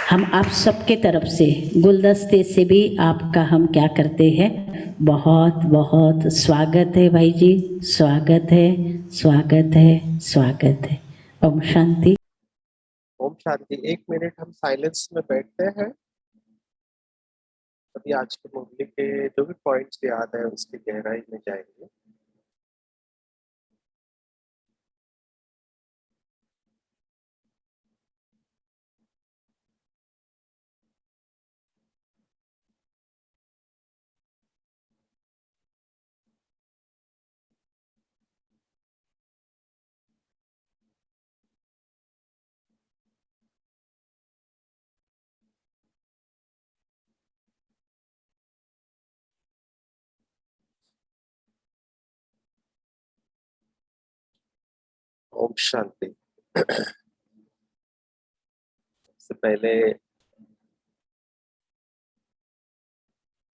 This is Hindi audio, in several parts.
हम आप सबके तरफ से गुलदस्ते से भी आपका हम क्या करते हैं, बहुत बहुत स्वागत है भाई जी, स्वागत है, स्वागत है, स्वागत है। ओम शांति। ओम शांति। 1 मिनट हम साइलेंस में बैठते हैं। अभी आज की मुरली के जो भी पॉइंट्स याद है उसकी गहराई में जाएंगे। ओम शांति। सबसे पहले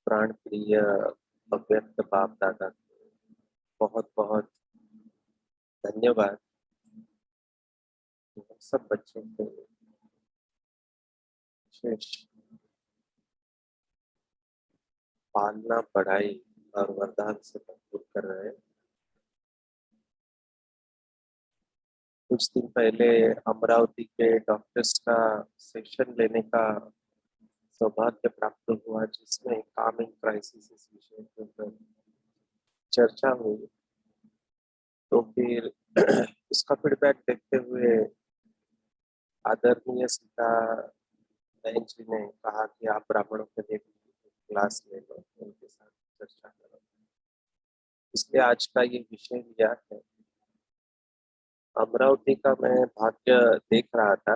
प्राण प्रिय अव्यक्त बाप दादा बहुत बहुत धन्यवाद। हम सब बच्चों को विशेष पालना, पढ़ाई और वरदान से भरपूर कर रहे हैं। कुछ दिन पहले अमरावती के डॉक्टर्स का सेशन लेने का सौभाग्य प्राप्त हुआ, जिसमें कामिंग क्राइसिस इस विषय के ऊपर चर्चा हुई। तो फिर उसका फीडबैक देखते हुए आदरणीय सीता बहन जी ने कहा कि आप ब्राह्मणों के लिए क्लास ले लो, उनके साथ चर्चा करो। इसलिए आज का ये विषय लिया है। अमरावती का मैं भाग्य देख रहा था।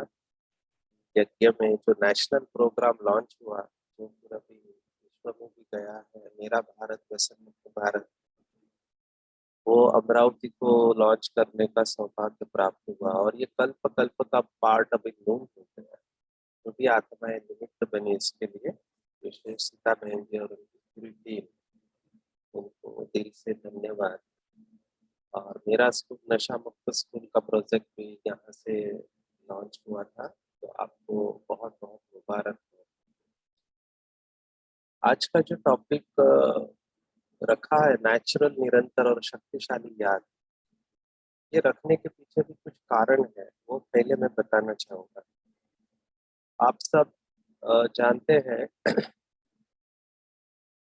यज्ञ में जो नेशनल प्रोग्राम लॉन्च हुआ, जो पूरा भी विश्व में भी गया है, मेरा भारत व्यसन मुक्त भारत, वो अमरावती को लॉन्च करने का सौभाग्य प्राप्त हुआ। और ये कल्प कल्प का पार्ट अभी लूम हो गया। जो भी आत्माएं निमित्त बनी इसके लिए, विशेष सीता बहन जी और उनकी पूरी टीम, उनको दिल से धन्यवाद। और मेरा स्कूल नशा मुक्त स्कूल का प्रोजेक्ट भी यहाँ से लॉन्च हुआ था, तो आपको बहुत बहुत मुबारक हो। आज का जो टॉपिक रखा है, नेचुरल, निरंतर और शक्तिशाली याद, ये रखने के पीछे भी कुछ कारण है, वो पहले मैं बताना चाहूंगा। आप सब जानते हैं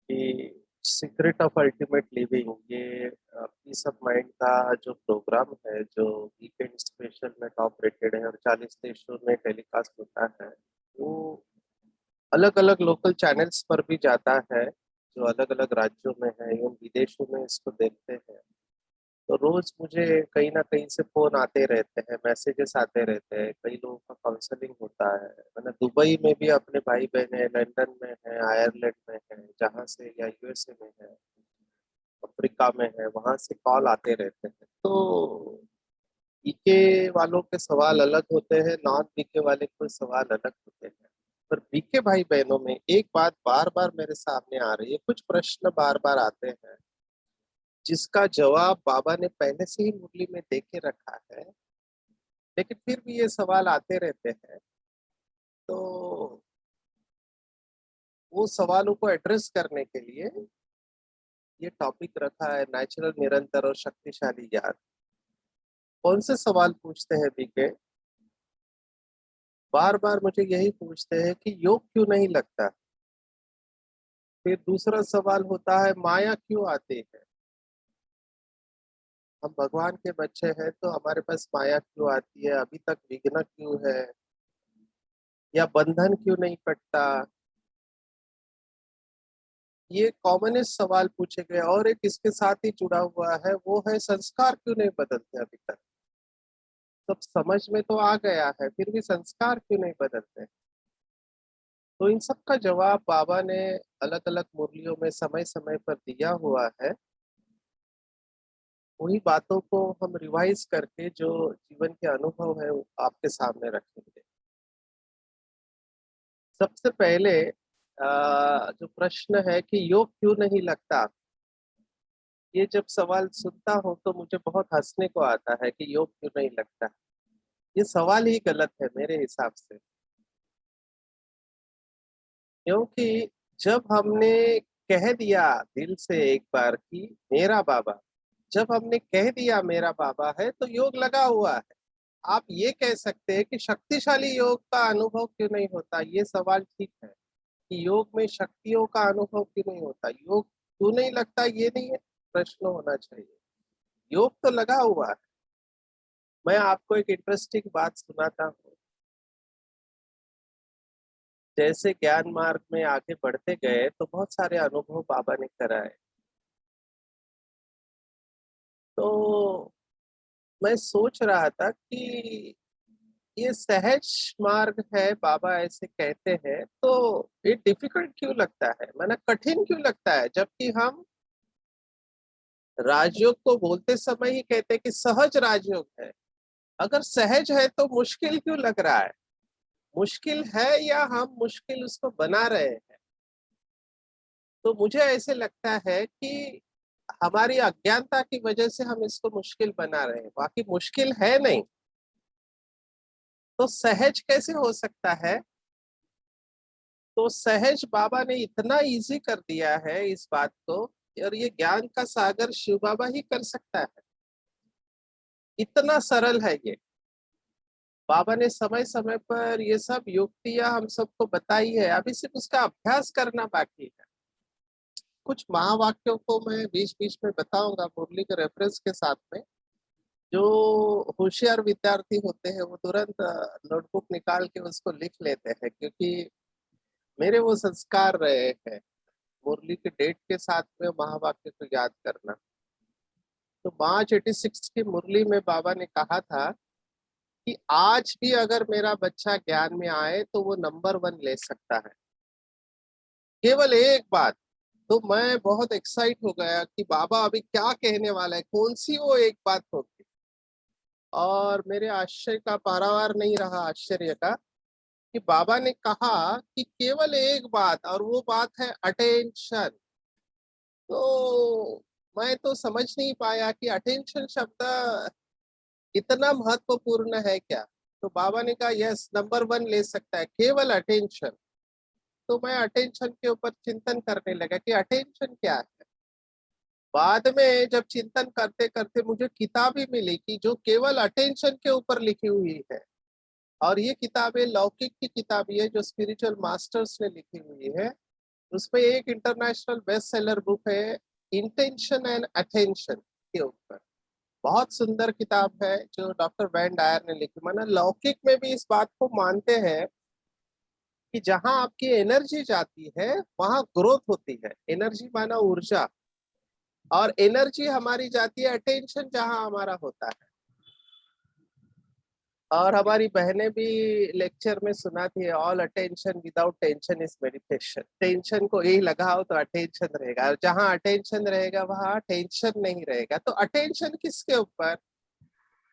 कि सीक्रेट ऑफ अल्टीमेट लिविंग, ये पीस ऑफ माइंड का जो प्रोग्राम है, जो वीकेंड स्पेशल में टॉप रेटेड है और 40 देशों में टेलीकास्ट होता है, वो अलग अलग लोकल चैनल्स पर भी जाता है, जो अलग अलग राज्यों में है, एवं विदेशों में इसको देखते हैं। तो रोज मुझे कहीं ना कहीं से फोन आते रहते हैं, मैसेजेस आते रहते हैं, कई लोगों का काउंसलिंग होता है। मैंने दुबई में भी अपने भाई बहन है, लंदन में है, आयरलैंड में है, जहाँ से, या यूएसए में है, अफ्रीका में है, वहां से कॉल आते रहते हैं। तो बीके वालों के सवाल अलग होते हैं, नॉन बीके वाले के सवाल अलग होते हैं। पर बीके भाई बहनों में एक बात बार बार मेरे सामने आ रही है, कुछ प्रश्न बार बार आते हैं जिसका जवाब बाबा ने पहले से ही मुरली में दे के रखा है, लेकिन फिर भी ये सवाल आते रहते हैं। तो वो सवालों को एड्रेस करने के लिए ये टॉपिक रखा है, नेचुरल, निरंतर और शक्तिशाली याद। कौन से सवाल पूछते हैं बीके? बार बार मुझे यही पूछते हैं कि योग क्यों नहीं लगता। फिर दूसरा सवाल होता है, माया क्यों आती है। हम भगवान के बच्चे हैं तो हमारे पास माया क्यों आती है, अभी तक विघ्न क्यों है, या बंधन क्यों नहीं कटता। ये कॉमनेस्ट सवाल पूछे गए। और एक इसके साथ ही जुड़ा हुआ है, वो है संस्कार क्यों नहीं बदलते अभी तक। सब समझ में तो आ गया है, फिर भी संस्कार क्यों नहीं बदलते। तो इन सब का जवाब बाबा ने अलग अलग मुरलियों में समय समय पर दिया हुआ है। वही बातों को हम रिवाइज करके जो जीवन के अनुभव है वो आपके सामने रखेंगे। सबसे पहले जो प्रश्न है कि योग क्यों नहीं लगता, ये जब सवाल सुनता हूँ तो मुझे बहुत हंसने को आता है कि योग क्यों नहीं लगता। ये सवाल ही गलत है मेरे हिसाब से। क्योंकि जब हमने कह दिया दिल से एक बार कि मेरा बाबा, जब हमने कह दिया मेरा बाबा है तो योग लगा हुआ है। आप ये कह सकते हैं कि शक्तिशाली योग का अनुभव क्यों नहीं होता? ये सवाल ठीक है कि योग में शक्तियों का अनुभव क्यों नहीं होता? योग क्यों नहीं लगता, ये नहीं है प्रश्न होना चाहिए। योग तो लगा हुआ है। मैं आपको एक इंटरेस्टिंग बात सुनाता हूँ। जैसे ज्ञान मार्ग में आगे बढ़ते गए तो बहुत सारे अनुभव बाबा ने कराए। तो मैं सोच रहा था कि ये सहज मार्ग है, बाबा ऐसे कहते हैं, तो ये डिफिकल्ट क्यों लगता है, माना कठिन क्यों लगता है, जबकि हम राजयोग को बोलते समय ही कहते हैं कि सहज राजयोग है। अगर सहज है तो मुश्किल क्यों लग रहा है? मुश्किल है या हम मुश्किल उसको बना रहे हैं? तो मुझे ऐसे लगता है कि हमारी अज्ञानता की वजह से हम इसको मुश्किल बना रहे हैं, बाकी मुश्किल है नहीं। तो सहज कैसे हो सकता है? तो सहज बाबा ने इतना इजी कर दिया है इस बात को, और ये ज्ञान का सागर शिव बाबा ही कर सकता है। इतना सरल है ये। बाबा ने समय समय पर ये सब युक्तियां हम सबको बताई है, अभी सिर्फ उसका अभ्यास करना बाकी है। कुछ महावाक्यों को मैं बीच बीच में बताऊंगा मुरली के रेफरेंस के साथ में। जो होशियार विद्यार्थी होते हैं वो तुरंत नोटबुक निकाल के उसको लिख लेते हैं, क्योंकि मेरे वो संस्कार रहे हैं मुरली के डेट के साथ में महावाक्य को याद करना। तो मार्च 86 की मुरली में बाबा ने कहा था कि आज भी अगर मेरा बच्चा ज्ञान में आए तो वो नंबर 1 ले सकता है। केवल एक बात। तो मैं बहुत एक्साइट हो गया कि बाबा अभी क्या कहने वाला है, कौन सी वो एक बात होगी। और मेरे आश्चर्य का पारावार नहीं रहा, आश्चर्य का, कि बाबा ने कहा कि केवल एक बात, और वो बात है अटेंशन। तो मैं तो समझ नहीं पाया कि अटेंशन शब्द इतना महत्वपूर्ण है क्या। तो बाबा ने कहा यस, नंबर 1 ले सकता है, केवल अटेंशन। तो मैं अटेंशन के ऊपर चिंतन करने लगा कि अटेंशन क्या है। बाद में जब चिंतन करते करते मुझे किताब ही मिली कि जो केवल अटेंशन के ऊपर लिखी हुई है। और ये किताबें लौकिक की किताब है जो स्पिरिचुअल मास्टर्स ने लिखी हुई है। उसमें एक इंटरनेशनल बेस्ट सेलर बुक है इंटेंशन एंड अटेंशन के ऊपर। बहुत सुंदर किताब है जो डॉक्टर वैन डायर ने लिखी। माना लौकिक में भी इस बात को मानते हैं कि जहां आपकी एनर्जी जाती है वहां ग्रोथ होती है। एनर्जी माना ऊर्जा, और एनर्जी हमारी जाती है अटेंशन जहां हमारा होता है। और हमारी बहनें भी लेक्चर में सुनाती है all attention without tension is meditation. Tension को यही लगाओ तो अटेंशन रहेगा, और जहां अटेंशन रहेगा वहां टेंशन नहीं रहेगा। तो अटेंशन किसके ऊपर?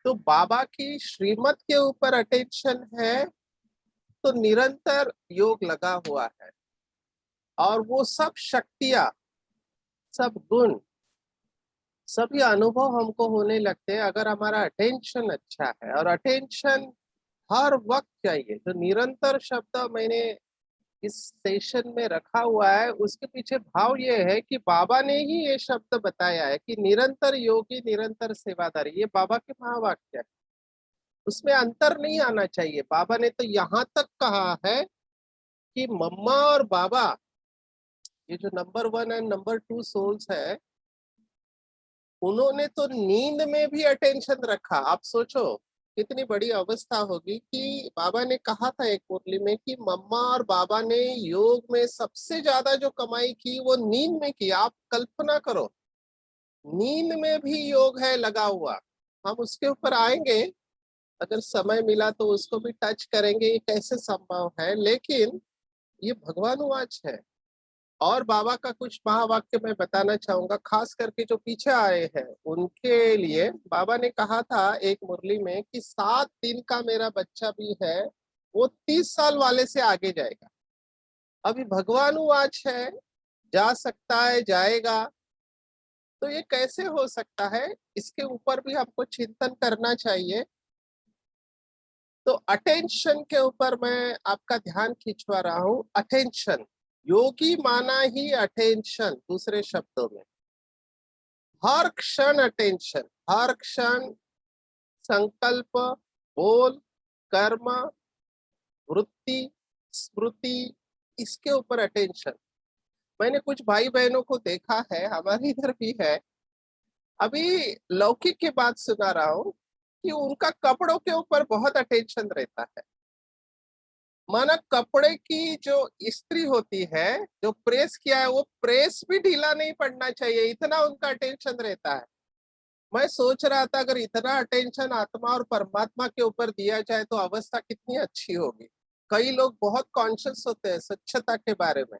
तो बाबा की श्रीमत के ऊपर अटेंशन है। तो निरंतर योग लगा हुआ है, और वो सब शक्तियां, सब गुण, सभी अनुभव हमको होने लगते हैं अगर हमारा अटेंशन अच्छा है। और अटेंशन हर वक्त चाहिए। जो निरंतर शब्द मैंने इस सेशन में रखा हुआ है उसके पीछे भाव ये है कि बाबा ने ही ये शब्द बताया है कि निरंतर योगी निरंतर सेवादारी। ये बाबा के महावाक्य है, उसमें अंतर नहीं आना चाहिए। बाबा ने तो यहाँ तक कहा है कि मम्मा और बाबा, ये जो नंबर 1 एंड नंबर 2 सोल्स है, उन्होंने तो नींद में भी अटेंशन रखा। आप सोचो कितनी बड़ी अवस्था होगी कि बाबा ने कहा था एक मुरली में कि मम्मा और बाबा ने योग में सबसे ज्यादा जो कमाई की वो नींद में की। आप कल्पना करो, नींद में भी योग है लगा हुआ। हम उसके ऊपर आएंगे, अगर समय मिला तो उसको भी टच करेंगे ये कैसे संभव है। लेकिन ये भगवानुवाच है। और बाबा का कुछ महावाक्य मैं बताना चाहूंगा, खास करके जो पीछे आए हैं उनके लिए। बाबा ने कहा था एक मुरली में कि 7 दिन का मेरा बच्चा भी है, वो 30 साल वाले से आगे जाएगा। अभी भगवानुवाच है, जा सकता है, जाएगा। तो ये कैसे हो सकता है, इसके ऊपर भी हमको चिंतन करना चाहिए। तो अटेंशन के ऊपर मैं आपका ध्यान खिंचवा रहा हूँ। अटेंशन योगी माना ही अटेंशन, दूसरे शब्दों में हर क्षण अटेंशन, हर क्षण संकल्प, बोल, कर्म, वृत्ति, स्मृति, इसके ऊपर अटेंशन। मैंने कुछ भाई बहनों को देखा है, हमारे इधर भी है, अभी लौकिक की बात सुना रहा हूँ कि उनका कपड़ों के ऊपर बहुत अटेंशन रहता है। माना कपड़े की जो इस्त्री होती है, जो प्रेस किया है, वो प्रेस भी ढीला नहीं पड़ना चाहिए, इतना उनका अटेंशन रहता है। मैं सोच रहा था अगर इतना अटेंशन आत्मा और परमात्मा के ऊपर दिया जाए तो अवस्था कितनी अच्छी होगी। कई लोग बहुत कॉन्शियस होते हैं स्वच्छता के बारे में।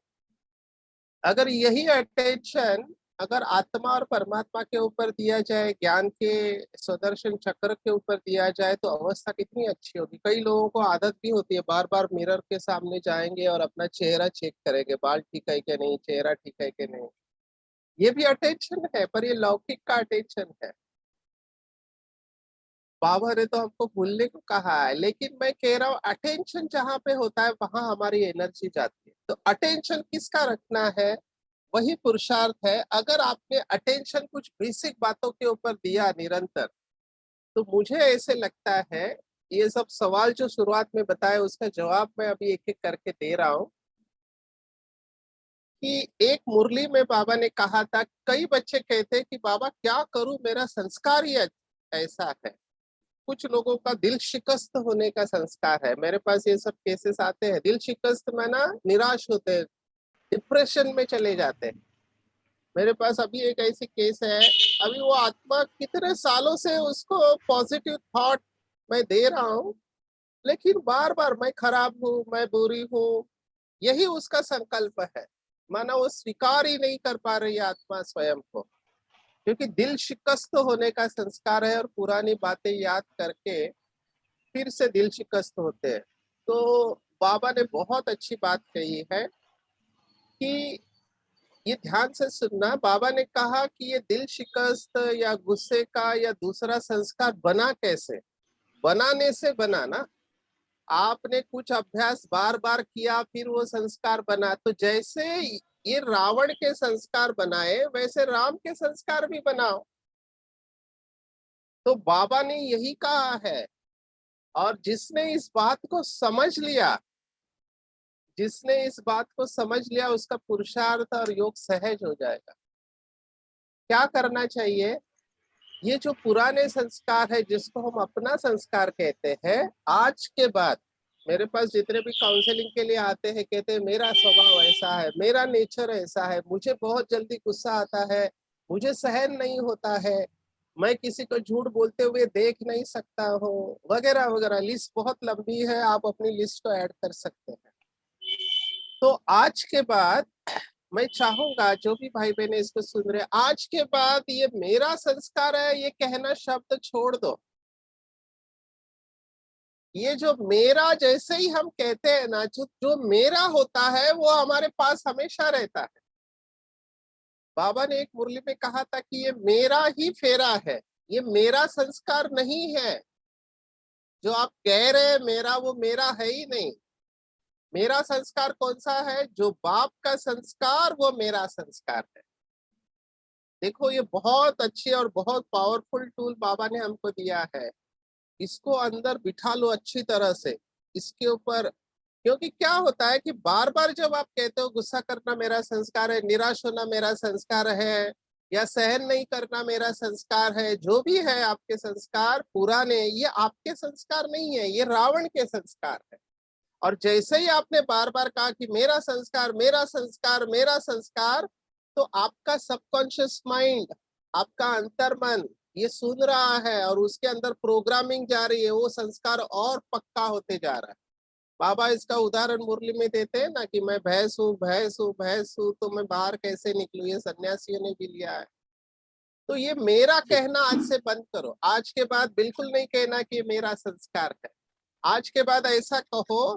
अगर यही अटेंशन अगर आत्मा और परमात्मा के ऊपर दिया जाए, ज्ञान के सुदर्शन चक्र के ऊपर दिया जाए तो अवस्था कितनी अच्छी होगी। कई लोगों को आदत भी होती है, बार बार मिरर के सामने जाएंगे और अपना चेहरा चेक करेंगे, बाल ठीक है कि नहीं, चेहरा ठीक है कि नहीं। ये भी अटेंशन है, पर ये लौकिक का अटेंशन है। बाबा ने तो हमको भूलने को कहा है, लेकिन मैं कह रहा हूँ अटेंशन जहाँ पे होता है वहां हमारी एनर्जी जाती है। तो अटेंशन किसका रखना है, वही पुरुषार्थ है। अगर आपने अटेंशन कुछ बेसिक बातों के ऊपर दिया निरंतर, तो मुझे ऐसे लगता है ये सब सवाल जो शुरुआत में बताए उसका जवाब मैं अभी एक एक करके दे रहा हूँ कि एक मुरली में बाबा ने कहा था, कई बच्चे कहते हैं कि बाबा क्या करूं, मेरा संस्कार ही ऐसा है। कुछ लोगों का दिल शिकस्त होने का संस्कार है। मेरे पास ये सब केसेस आते हैं, दिल शिकस्त में ना निराश होते हैं, डिप्रेशन में चले जाते हैं। मेरे पास अभी एक ऐसी केस है, अभी वो आत्मा कितने सालों से उसको पॉजिटिव थॉट मैं दे रहा हूँ, लेकिन बार बार मैं खराब हूँ, मैं बुरी हूँ, यही उसका संकल्प है। माना वो स्वीकार ही नहीं कर पा रही आत्मा स्वयं को, क्योंकि दिल शिकस्त होने का संस्कार है और पुरानी बातें याद करके फिर से दिल शिकस्त होते हैं। तो बाबा ने बहुत अच्छी बात कही है कि ये ध्यान से सुनना। बाबा ने कहा कि ये दिल शिकस्त या गुस्से का या दूसरा संस्कार बना कैसे, बनाने से बना ना। आपने कुछ अभ्यास बार बार किया फिर वो संस्कार बना। तो जैसे ये रावण के संस्कार बनाए वैसे राम के संस्कार भी बनाओ। तो बाबा ने यही कहा है। और जिसने इस बात को समझ लिया, जिसने इस बात को समझ लिया, उसका पुरुषार्थ और योग सहज हो जाएगा। क्या करना चाहिए, ये जो पुराने संस्कार है जिसको हम अपना संस्कार कहते हैं, आज के बाद मेरे पास जितने भी काउंसलिंग के लिए आते हैं कहते हैं मेरा स्वभाव ऐसा है, मेरा नेचर ऐसा है, मुझे बहुत जल्दी गुस्सा आता है, मुझे सहन नहीं होता है, मैं किसी को झूठ बोलते हुए देख नहीं सकता हूँ, वगैरह वगैरह। लिस्ट बहुत लंबी है, आप अपनी लिस्ट को ऐड कर सकते हैं। तो आज के बाद मैं चाहूंगा जो भी भाई बहने इसको सुन रहे, आज के बाद ये मेरा संस्कार है ये कहना शब्द छोड़ दो। ये जो मेरा जैसे ही हम कहते हैं ना, जो मेरा होता है वो हमारे पास हमेशा रहता है। बाबा ने एक मुरली में कहा था कि ये मेरा ही फेरा है, ये मेरा संस्कार नहीं है। जो आप कह रहे हैं मेरा, वो मेरा है ही नहीं। मेरा संस्कार कौन सा है, जो बाप का संस्कार वो मेरा संस्कार है। देखो ये बहुत अच्छी और बहुत पावरफुल टूल बाबा ने हमको दिया है। इसको अंदर बिठा लो अच्छी तरह से, इसके ऊपर। क्योंकि क्या होता है कि बार बार जब आप कहते हो गुस्सा करना मेरा संस्कार है, निराश होना मेरा संस्कार है, या सहन नहीं करना मेरा संस्कार है, जो भी है आपके संस्कार पुराने, ये आपके संस्कार नहीं है, ये रावण के संस्कार है। और जैसे ही आपने बार बार कहा कि मेरा संस्कार मेरा संस्कार मेरा संस्कार, तो आपका सबकॉन्शियस माइंड, आपका अंतर्मन ये सुन रहा है और उसके अंदर प्रोग्रामिंग जा रही है, वो संस्कार और पक्का होते जा रहा है। बाबा इसका उदाहरण मुरली में देते हैं ना कि मैं भैंस हूँ भैंस हूँ भैंस हूँ, तो मैं बाहर कैसे निकलूं, ये सन्यासियों ने भी लिया है। तो ये मेरा कहना आज से बंद करो। आज के बाद बिल्कुल नहीं कहना कि मेरा संस्कार है। आज के बाद ऐसा कहो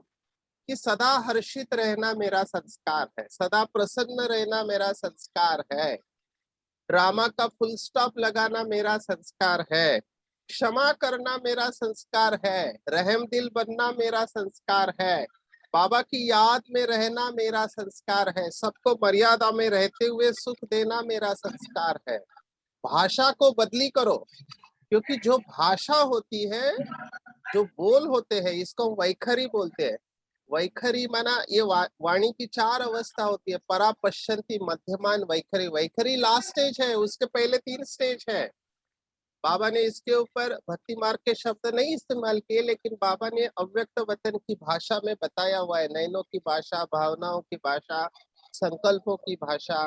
कि सदा हर्षित रहना मेरा संस्कार है, सदा प्रसन्न रहना मेरा संस्कार है, ड्रामा का फुल स्टॉप लगाना मेरा संस्कार है, क्षमा करना मेरा संस्कार है, रहम दिल बनना मेरा संस्कार है, बाबा की याद में रहना मेरा संस्कार है, सबको मर्यादा में रहते हुए सुख देना मेरा संस्कार है। भाषा को बदली करो, क्योंकि जो भाषा होती है, जो बोल होते हैं, इसको वैखरी बोलते हैं। वैखरी माना ये वाणी की 4 अवस्था होती है, परा, पश्चंती, मध्यमान, वैखरी। वैखरी लास्ट स्टेज है, उसके पहले 3 स्टेज है। बाबा ने इसके ऊपर भक्ति मार्ग के शब्द नहीं इस्तेमाल किए, लेकिन बाबा ने अव्यक्त वचन की भाषा में बताया हुआ है, नयनों की भाषा, भावनाओं की भाषा, संकल्पों की भाषा।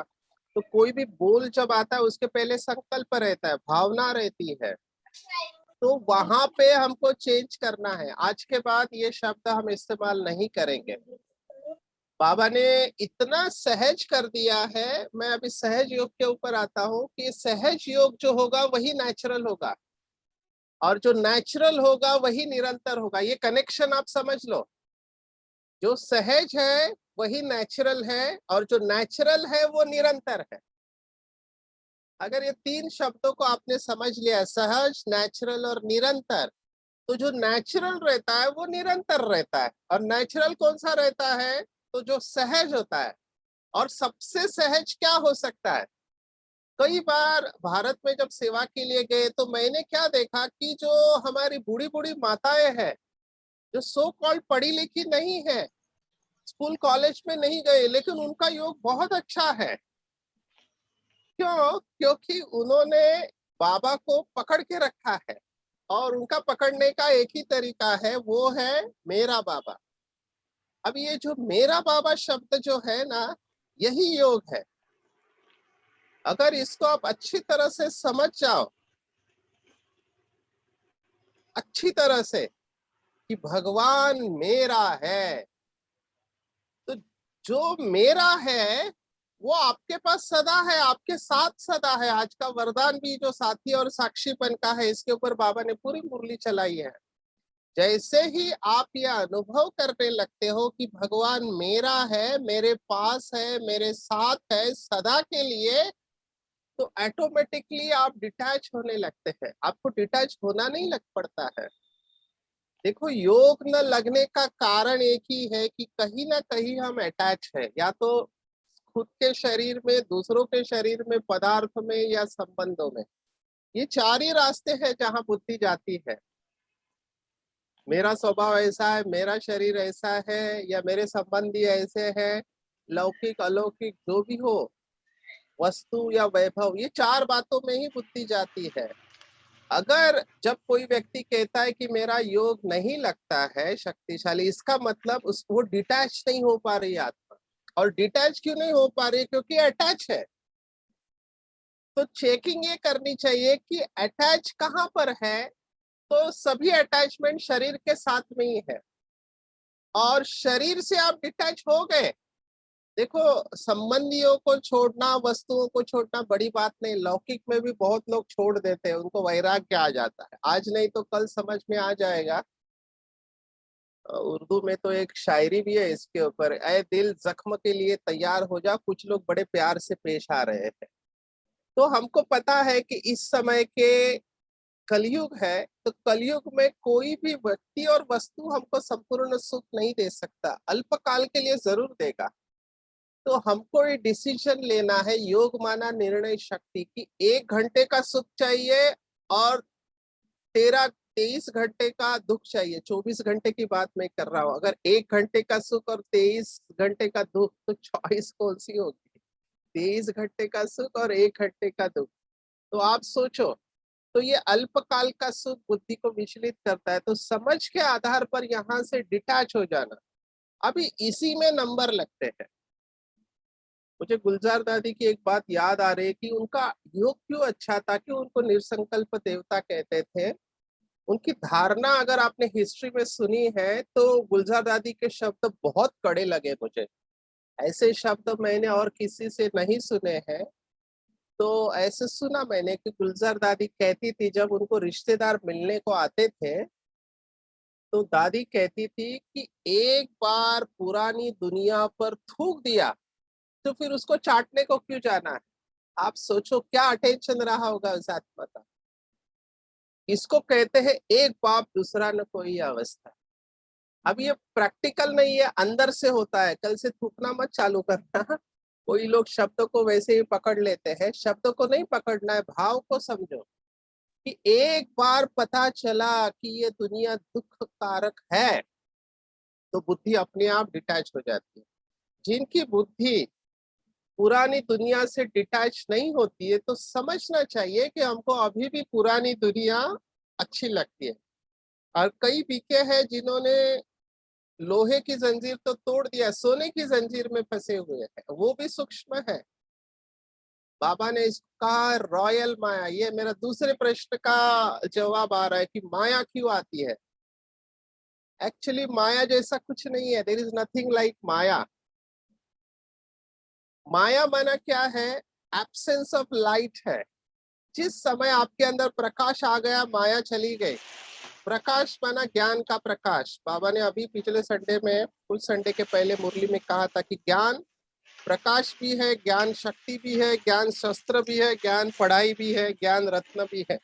तो कोई भी बोल जब आता है, उसके पहले संकल्प रहता है, भावना रहती है, तो वहां पे हमको चेंज करना है। आज के बाद ये शब्द हम इस्तेमाल नहीं करेंगे। बाबा ने इतना सहज कर दिया है। मैं अभी सहज योग के ऊपर आता हूँ कि सहज योग जो होगा वही नेचुरल होगा, और जो नेचुरल होगा वही निरंतर होगा। ये कनेक्शन आप समझ लो। जो सहज है वही नेचुरल है, और जो नेचुरल है वो निरंतर है। अगर ये 3 शब्दों को आपने समझ लिया, सहज, नेचुरल और निरंतर, तो जो नेचुरल रहता है वो निरंतर रहता है। और नेचुरल कौन सा रहता है? तो जो सहज होता है। और सबसे सहज क्या हो सकता है? कई बार भारत में जब सेवा के लिए गए तो मैंने क्या देखा कि जो हमारी बूढ़ी बूढ़ी माताएं हैं, जो सो कॉल्ड पढ़ी लिखी नहीं है, स्कूल कॉलेज में नहीं गए, लेकिन उनका योग बहुत अच्छा है। क्यों? क्योंकि उन्होंने बाबा को पकड़ के रखा है, और उनका पकड़ने का एक ही तरीका है, वो है मेरा बाबा। अब ये जो मेरा बाबा शब्द जो है ना, यही योग है। अगर इसको आप अच्छी तरह से समझ जाओ, अच्छी तरह से, कि भगवान मेरा है, तो जो मेरा है वो आपके पास सदा है, आपके साथ सदा है। आज का वरदान भी जो साथी और साक्षीपन का है, इसके ऊपर बाबा ने पूरी मुरली चलाई है। जैसे ही आप ये अनुभव करने लगते हो कि भगवान मेरा है, मेरे पास है, मेरे साथ है सदा के लिए, तो ऑटोमेटिकली आप डिटैच होने लगते हैं। आपको डिटैच होना नहीं लग पड़ता है। देखो, योग न लगने का कारण एक ही है कि कहीं ना कहीं हम अटैच है, या तो खुद के शरीर में, दूसरों के शरीर में, पदार्थ में, या संबंधों में। ये 4 ही रास्ते हैं जहां बुद्धि जाती है। मेरा स्वभाव ऐसा है, मेरा शरीर ऐसा है, या मेरे संबंधी ऐसे हैं, लौकिक अलौकिक जो भी हो, वस्तु या वैभव, ये 4 बातों में ही बुद्धि जाती है। अगर जब कोई व्यक्ति कहता है कि मेरा योग नहीं लगता है शक्तिशाली, इसका मतलब वो डिटैच नहीं हो पा रही आत्मा। और डिटैच क्यों नहीं हो पा रही? क्योंकि अटैच है। तो चेकिंग ये करनी चाहिए कि अटैच कहाँ पर है। तो सभी अटैचमेंट शरीर के साथ में ही है, और शरीर से आप डिटैच हो गए। देखो, संबंधियों को छोड़ना, वस्तुओं को छोड़ना बड़ी बात नहीं। लौकिक में भी बहुत लोग छोड़ देते हैं, उनको वैराग्य आ जाता है। आज नहीं तो कल समझ में आ जाएगा। उर्दू में तो एक शायरी भी है इसके ऊपर, ऐ दिल जख्म के लिए तैयार हो जा, कुछ लोग बड़े प्यार से पेश आ रहे हैं। तो हमको पता है कि इस समय के कलयुग है, तो कलयुग में कोई भी व्यक्ति और वस्तु हमको संपूर्ण सुख नहीं दे सकता, अल्पकाल के लिए जरूर देगा। तो हमको ये डिसीजन लेना है, योग माना निर्णय शक्ति, की 1 घंटे का सुख चाहिए और 23 घंटे का दुख चाहिए। 24 घंटे की बात मैं कर रहा हूँ। अगर 1 घंटे का सुख और 23 घंटे का दुख, तो चॉइस कौन सी होगी? 23 घंटे का सुख और 1 घंटे का दुख। तो आप सोचो। तो ये अल्पकाल का सुख बुद्धि को विचलित करता है। तो समझ के आधार पर यहाँ से डिटैच हो जाना, अभी इसी में नंबर लगते हैं। मुझे गुलजार दादी की एक बात याद आ रही है कि उनका योग क्यों अच्छा था कि उनको निरसंकल्प देवता कहते थे। उनकी धारणा अगर आपने हिस्ट्री में सुनी है, तो गुलजार दादी के शब्द बहुत कड़े लगे मुझे। ऐसे शब्द मैंने और किसी से नहीं सुने हैं। तो ऐसे सुना मैंने कि गुलजार दादी कहती थी, जब उनको रिश्तेदार मिलने को आते थे, तो दादी कहती थी कि एक बार पुरानी दुनिया पर थूक दिया, तो फिर उसको चाटने को क्यों जाना है? आप सोचो क्या अटेंशन रहा होगा उस आत्मा का। इसको कहते हैं एक बाप दूसरा न कोई अवस्था। अब ये प्रैक्टिकल नहीं है, अंदर से होता है। कल से थूकना मत चालू करना। कोई लोग शब्दों को वैसे ही पकड़ लेते हैं, शब्दों को नहीं पकड़ना है, भाव को समझो कि एक बार पता चला कि ये दुनिया दुख कारक है तो बुद्धि अपने आप डिटैच हो जाती है। जिनकी बुद्धि पुरानी दुनिया से डिटैच नहीं होती है तो समझना चाहिए कि हमको अभी भी पुरानी दुनिया अच्छी लगती है। और कई बीके हैं जिन्होंने लोहे की जंजीर तो तोड़ दिया, सोने की जंजीर में फंसे हुए हैं, वो भी सूक्ष्म है। बाबा ने इसका रॉयल माया, ये मेरा दूसरे प्रश्न का जवाब आ रहा है कि माया क्यों आती है। एक्चुअली माया जैसा कुछ नहीं है, देयर इज नथिंग लाइक माया। माया माना क्या है? एब्सेंस ऑफ लाइट है। जिस समय आपके अंदर प्रकाश आ गया, माया चली गई। प्रकाश माना ज्ञान का प्रकाश। बाबा ने अभी पिछले संडे में, कुछ संडे के पहले मुरली में कहा था कि ज्ञान प्रकाश भी है, ज्ञान शक्ति भी है, ज्ञान शस्त्र भी है, ज्ञान पढ़ाई भी है, ज्ञान रत्न भी है।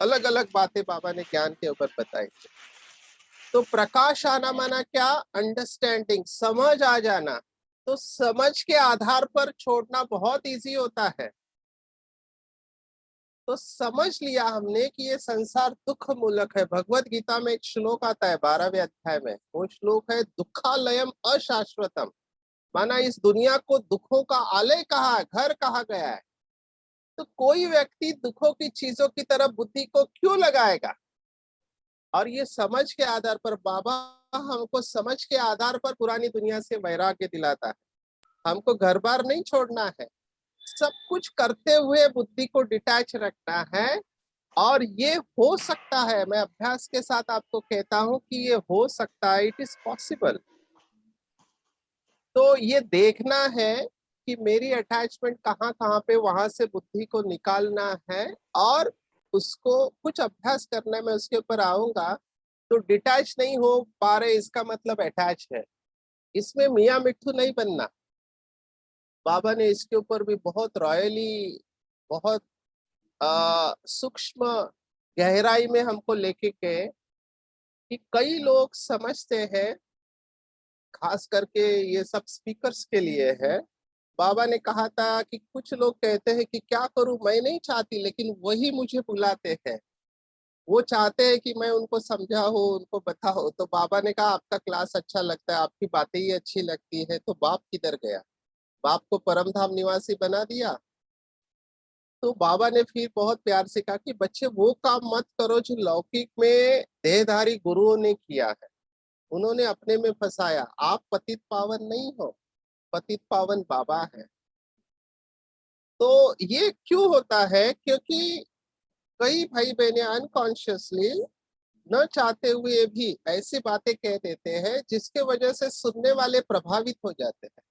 अलग अलग बातें बाबा ने ज्ञान के ऊपर बताई। तो प्रकाश आना माना क्या? अंडरस्टैंडिंग, समझ आ जाना। तो समझ के आधार पर छोड़ना बहुत इजी होता है। तो समझ लिया हमने कि ये संसार दुख मूलक है। भगवत गीता में एक श्लोक आता है 12वें अध्याय में, वो श्लोक है दुखालयम अशाश्वतम। माना इस दुनिया को दुखों का आलय कहा, घर कहा गया है। तो कोई व्यक्ति दुखों की चीजों की तरफ बुद्धि को क्यों लगाएगा? और ये समझ के आधार पर बाबा हमको समझ के आधार पर पुरानी दुनिया से वैराग्य दिलाता है। हमको घर बार नहीं छोड़ना है, सब कुछ करते हुए बुद्धि को डिटैच रखना है। और ये हो सकता है, मैं अभ्यास के साथ आपको कहता हूं कि ये हो सकता है, इट इज पॉसिबल। तो ये देखना है कि मेरी अटैचमेंट कहाँ कहाँ पे, वहां से बुद्धि को निकालना है और उसको कुछ अभ्यास करना है। मैं उसके ऊपर आऊंगा। तो डिटैच नहीं हो पा रहे इसका मतलब अटैच है। इसमें मियाँ मिट्ठू नहीं बनना। बाबा ने इसके ऊपर भी बहुत रॉयली, बहुत सूक्ष्म गहराई में हमको लेके गए कि कई लोग समझते हैं, खास करके ये सब स्पीकर्स के लिए है। बाबा ने कहा था कि कुछ लोग कहते हैं कि क्या करूं, मैं नहीं चाहती, लेकिन वही मुझे बुलाते हैं। वो चाहते हैं कि मैं उनको समझाऊं, उनको बताऊं। तो बाबा ने कहा आपका क्लास अच्छा लगता है, आपकी बातें ही अच्छी लगती है। तो बाप किधर गया? बाप को परम धाम निवासी बना दिया। तो बाबा ने फिर बहुत प्यार से कहा कि बच्चे वो काम मत करो जो लौकिक में देहधारी गुरुओं ने किया है, उन्होंने अपने में फंसाया। आप पतित पावन नहीं हो, पतित पावन बाबा है। तो ये क्यों होता है? क्योंकि कई भाई बहने अनकॉन्शियसली, न चाहते हुए भी ऐसी बातें कह देते हैं जिसके वजह से सुनने वाले प्रभावित हो जाते हैं।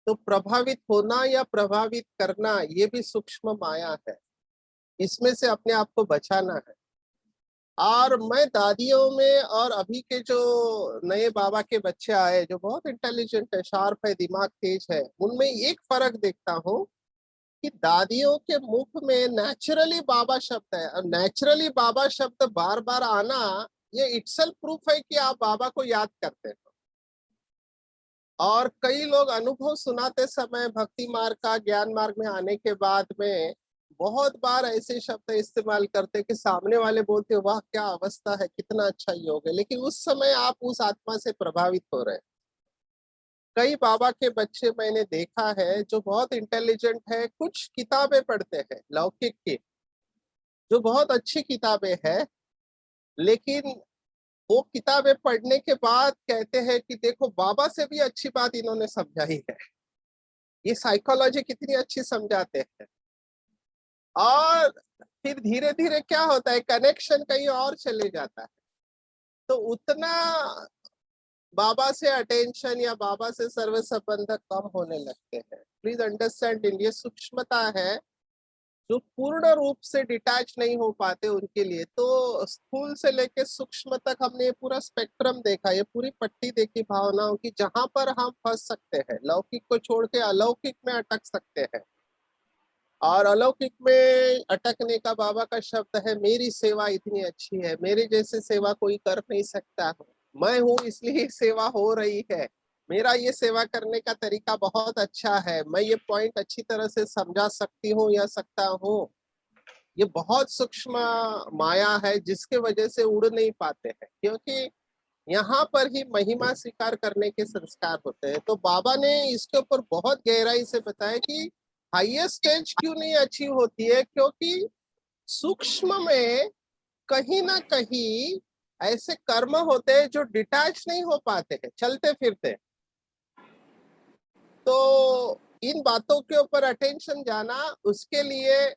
तो प्रभावित होना या प्रभावित करना ये भी सूक्ष्म माया है, इसमें से अपने आप को बचाना है। और मैं दादियों में और अभी के जो नए बाबा के बच्चे आए जो बहुत इंटेलिजेंट है, शार्प है, दिमाग तेज है, उनमें एक फर्क देखता हूँ कि दादियों के मुख में नेचुरली बाबा शब्द है। और नेचुरली बाबा शब्द बार बार आना, ये इटसेल्फ प्रूफ है कि आप बाबा को याद करते हो। और कई लोग अनुभव सुनाते समय भक्ति मार्ग का, ज्ञान मार्ग में आने के बाद में बहुत बार ऐसे शब्द इस्तेमाल करते कि सामने वाले बोलते वाह क्या अवस्था है, कितना अच्छा योग है, लेकिन उस समय आप उस आत्मा से प्रभावित हो रहे हैं। कई बाबा के बच्चे मैंने देखा है जो बहुत इंटेलिजेंट है, कुछ किताबें पढ़ते हैं लौकिक की, जो बहुत अच्छी किताबें हैं, लेकिन वो किताबें पढ़ने के बाद कहते हैं कि देखो बाबा से भी अच्छी बात इन्होंने समझाई है। ये साइकोलॉजी कितनी अच्छी समझाते हैं। और फिर धीरे धीरे क्या होता है, कनेक्शन कहीं और चले जाता है। तो उतना बाबा से अटेंशन या बाबा से सर्व संबंध कम होने लगते हैं। प्लीज अंडरस्टैंड, ये सूक्ष्मता है जो पूर्ण रूप से डिटैच नहीं हो पाते उनके लिए। तो स्थूल से लेके सूक्ष्म तक हमने ये पूरा स्पेक्ट्रम देखा, ये पूरी पट्टी देखी भावनाओं की, जहां पर हम फंस सकते हैं, लौकिक को छोड़ के अलौकिक में अटक सकते हैं। और अलौकिक में अटकने का बाबा का शब्द है मेरी सेवा इतनी अच्छी है, मेरे जैसे सेवा कोई कर नहीं सकता है, मैं हूँ इसलिए सेवा हो रही है, मेरा ये सेवा करने का तरीका बहुत अच्छा है, मैं ये पॉइंट अच्छी तरह से समझा सकती हूँ या सकता हूँ। ये बहुत सूक्ष्म माया है जिसके वजह से उड़ नहीं पाते हैं, क्योंकि यहाँ पर ही महिमा स्वीकार करने के संस्कार होते हैं। तो बाबा ने इसके ऊपर बहुत गहराई से बताया कि हाईएस्ट स्टेज क्यों नहीं अचीव होती है, क्योंकि सूक्ष्म में कहीं ना कहीं ऐसे कर्म होते हैं जो डिटैच नहीं हो पाते हैं, चलते फिरते। तो इन बातों के ऊपर अटेंशन जाना, उसके लिए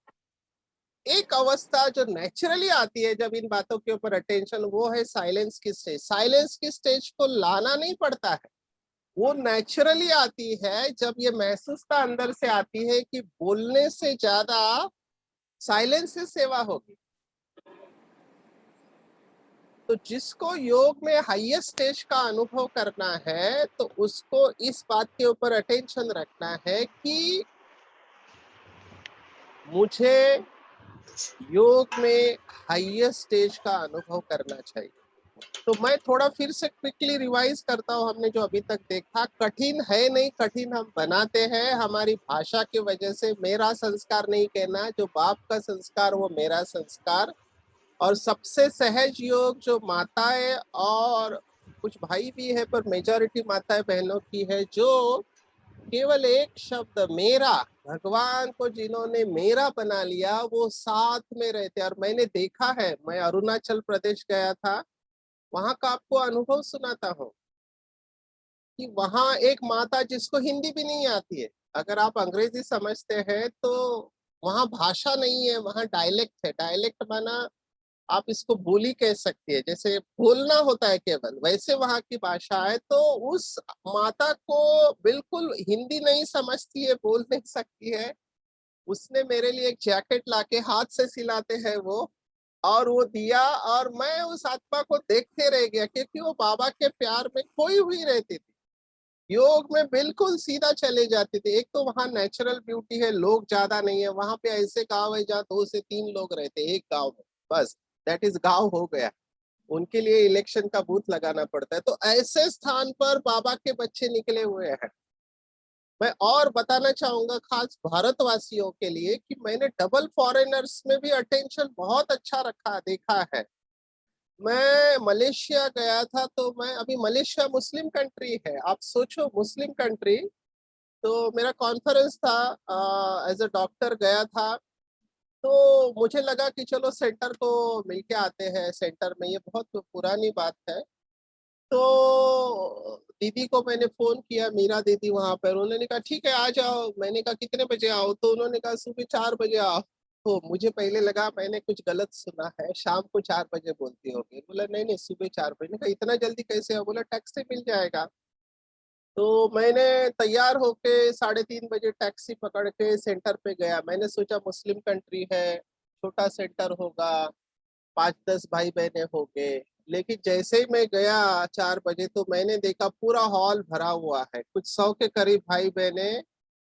एक अवस्था जो नेचुरली आती है जब इन बातों के ऊपर अटेंशन, वो है साइलेंस की स्टेज। साइलेंस की स्टेज को लाना नहीं पड़ता है, वो नेचुरली आती है जब ये महसूसता अंदर से आती है कि बोलने से ज्यादा साइलेंस से सेवा होगी। तो जिसको योग में हाईएस्ट स्टेज का अनुभव करना है, तो उसको इस बात के ऊपर अटेंशन रखना है कि मुझे योग में हाईएस्ट स्टेज का अनुभव करना चाहिए। तो मैं थोड़ा फिर से क्विकली रिवाइज करता हूँ, हमने जो अभी तक देखा, कठिन है नहीं, कठिन हम बनाते हैं हमारी भाषा की वजह से। मेरा संस्कार नहीं कहना, जो बाप का संस्कार वो मेरा संस्कार। और सबसे सहज योग जो माताएं और कुछ भाई भी है, पर मेजॉरिटी माताएं बहनों की है, जो केवल एक शब्द मेरा, भगवान को जिन्होंने मेरा बना लिया, वो साथ में रहते। और मैंने देखा है, मैं अरुणाचल प्रदेश गया था, वहां का आपको अनुभव सुनाता हूँ कि वहां एक माता जिसको हिंदी भी नहीं आती है, अगर आप अंग्रेजी समझते हैं तो वहां भाषा नहीं है, वहां डायलेक्ट है। डायलेक्ट माना आप इसको बोली कह सकती है, जैसे बोलना होता है केवल, वैसे वहां की भाषा है। तो उस माता को बिल्कुल हिंदी नहीं समझती है, बोल नहीं सकती है। उसने मेरे लिए एक जैकेट लाके हाथ से सिलाते हैं वो, और वो दिया, और मैं उस आत्मा को देखते रह गया, क्योंकि वो बाबा के प्यार में खोई हुई रहती थी। योग में बिल्कुल सीधा चले जाते थे। एक तो वहाँ नेचुरल ब्यूटी है, लोग ज्यादा नहीं है वहां पे। ऐसे गांव है जहाँ 2 से 3 लोग रहते हैं एक गांव में, बस दैट इज गांव हो गया। उनके लिए इलेक्शन का बूथ लगाना पड़ता है। तो ऐसे स्थान पर बाबा के बच्चे निकले हुए हैं। मैं और बताना चाहूंगा खास भारतवासियों के लिए कि मैंने डबल फॉरेनर्स में भी अटेंशन बहुत अच्छा रखा देखा है। मैं मलेशिया गया था, तो मैं अभी, मलेशिया मुस्लिम कंट्री है, आप सोचो मुस्लिम कंट्री। तो मेरा कॉन्फ्रेंस था, एज अ डॉक्टर गया था। तो मुझे लगा कि चलो सेंटर को मिलके आते हैं। सेंटर में, ये बहुत पुरानी बात है। तो दीदी को मैंने फोन किया, मीरा दीदी वहां पर, उन्होंने कहा ठीक है आ जाओ। मैंने कहा कितने बजे आओ? तो उन्होंने कहा सुबह 4 बजे आओ। तो मुझे पहले लगा मैंने कुछ गलत सुना है, शाम को 4 बजे बोलती होगी। बोला नहीं नहीं, सुबह 4 बजे। मैंने कहा इतना जल्दी कैसे आओ? बोला टैक्सी मिल जाएगा। तो मैंने तैयार होके 3:30 बजे टैक्सी पकड़ के सेंटर पे गया। मैंने सोचा मुस्लिम कंट्री है, छोटा सेंटर होगा, 5-10 भाई बहने होंगे। लेकिन जैसे ही मैं गया 4 बजे, तो मैंने देखा पूरा हॉल भरा हुआ है। कुछ 100 के करीब भाई बहने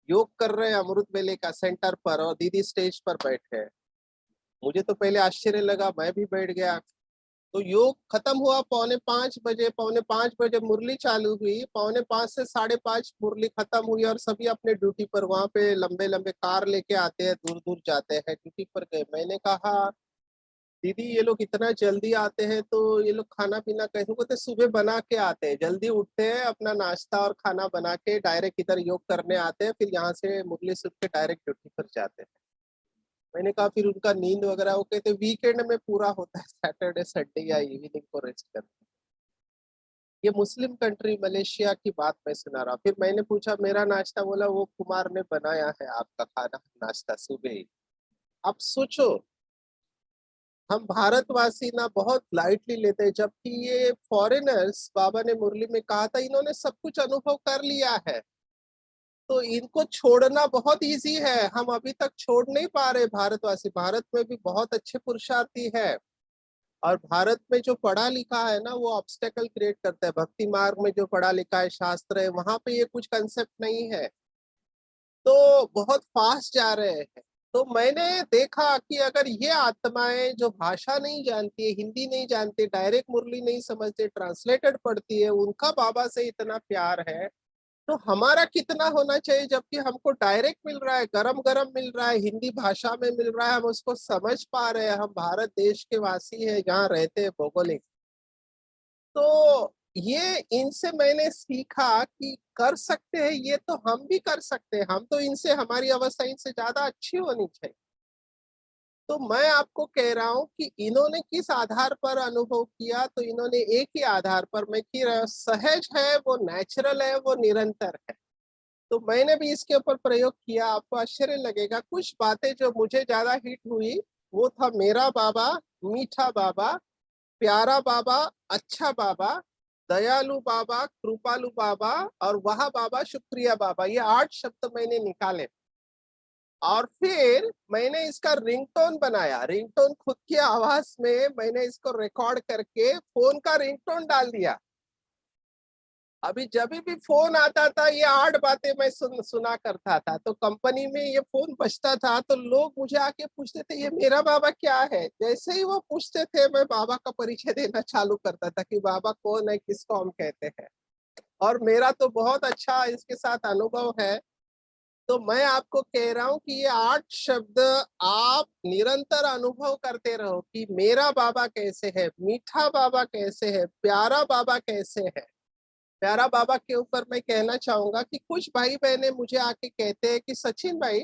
योग कर रहे हैं अमृत वेले का सेंटर पर, और दीदी स्टेज पर बैठे हैं। मुझे तो पहले आश्चर्य लगा, मैं भी बैठ गया। तो योग खत्म हुआ 4:45 बजे। 4:45 बजे मुरली चालू हुई, 4:45 से 5:30 मुरली खत्म हुई, और सभी अपने ड्यूटी पर, वहां पे लंबे लंबे कार लेके आते हैं, दूर दूर जाते हैं, ड्यूटी पर गए। मैंने कहा दीदी ये लोग इतना जल्दी आते हैं, तो ये लोग खाना पीना कैसे? कहते सुबह बना के आते हैं, जल्दी उठते हैं, अपना नाश्ता और खाना बना के डायरेक्ट इधर योग करने आते हैं, फिर यहाँ से मुरली सुन के डायरेक्ट ड्यूटी पर जाते हैं। मैंने कहा फिर उनका नींद वगैरह? वो कहते वीकेंड में पूरा होता है, सैटरडे संडे या इवनिंग को रेस्ट करते हैं। ये मुस्लिम कंट्री मलेशिया की बात मैं सुना रहा। फिर मैंने पूछा मेरा नाश्ता? बोला वो कुमार ने बनाया है आपका खाना नाश्ता सुबह ही। आप सोचो, हम भारतवासी ना बहुत लाइटली लेते हैं, जबकि ये फॉरेनर्स, बाबा ने मुरली में कहा था, इन्होंने सब कुछ अनुभव कर लिया है। तो इनको छोड़ना बहुत इजी है, हम अभी तक छोड़ नहीं पा रहे भारतवासी। भारत में भी बहुत अच्छे पुरुषार्थी है, और भारत में जो पढ़ा लिखा है ना, वो ऑब्स्टेकल क्रिएट करता है। भक्ति मार्ग में जो पढ़ा लिखा है, शास्त्र है, वहां पे ये कुछ कंसेप्ट नहीं है। तो बहुत फास्ट जा रहे हैं। तो मैंने देखा कि अगर ये आत्माएं जो भाषा नहीं जानती है, हिंदी नहीं जानती, डायरेक्ट मुरली नहीं समझते, ट्रांसलेटेड पढ़ती है, उनका बाबा से इतना प्यार है, तो हमारा कितना होना चाहिए, जबकि हमको डायरेक्ट मिल रहा है, गरम गरम मिल रहा है, हिंदी भाषा में मिल रहा है, हम उसको समझ पा रहे हैं, हम भारत देश के वासी हैं, जहाँ रहते हैं भौगोलिक। तो ये इनसे मैंने सीखा कि कर सकते हैं, ये तो हम भी कर सकते हैं, हम तो इनसे, हमारी अवस्था इनसे ज्यादा अच्छी होनी चाहिए। तो मैं आपको कह रहा हूं कि इन्होंने किस आधार पर अनुभव किया, तो इन्होंने एक ही आधार पर, मैं कि सहज है, वो नेचुरल है, वो निरंतर है। तो मैंने भी इसके ऊपर प्रयोग किया। आपको आश्चर्य लगेगा, कुछ बातें जो मुझे ज्यादा हिट हुई, वो था मेरा बाबा, मीठा बाबा, प्यारा बाबा, अच्छा बाबा, दयालु बाबा, कृपालु बाबा और वह बाबा, शुक्रिया बाबा। ये 8 शब्द मैंने निकाले और फिर मैंने इसका रिंगटोन बनाया। रिंगटोन खुद की आवाज में मैंने इसको रिकॉर्ड करके फोन का रिंगटोन डाल दिया। अभी जब भी फोन आता था, ये 8 बातें मैं सुना करता था। तो कंपनी में ये फोन बजता था तो लोग मुझे आके पूछते थे, ये मेरा बाबा क्या है। जैसे ही वो पूछते थे, मैं बाबा का परिचय देना चालू करता था कि बाबा कौन है, किसको हम कहते हैं। और मेरा तो बहुत अच्छा इसके साथ अनुभव है। तो मैं आपको कह रहा हूं कि ये 8 शब्द आप निरंतर अनुभव करते रहो कि मेरा बाबा कैसे है, मीठा बाबा कैसे है, प्यारा बाबा कैसे है। प्यारा बाबा के ऊपर मैं कहना चाहूंगा कि कुछ भाई बहने मुझे आके कहते हैं कि सचिन भाई,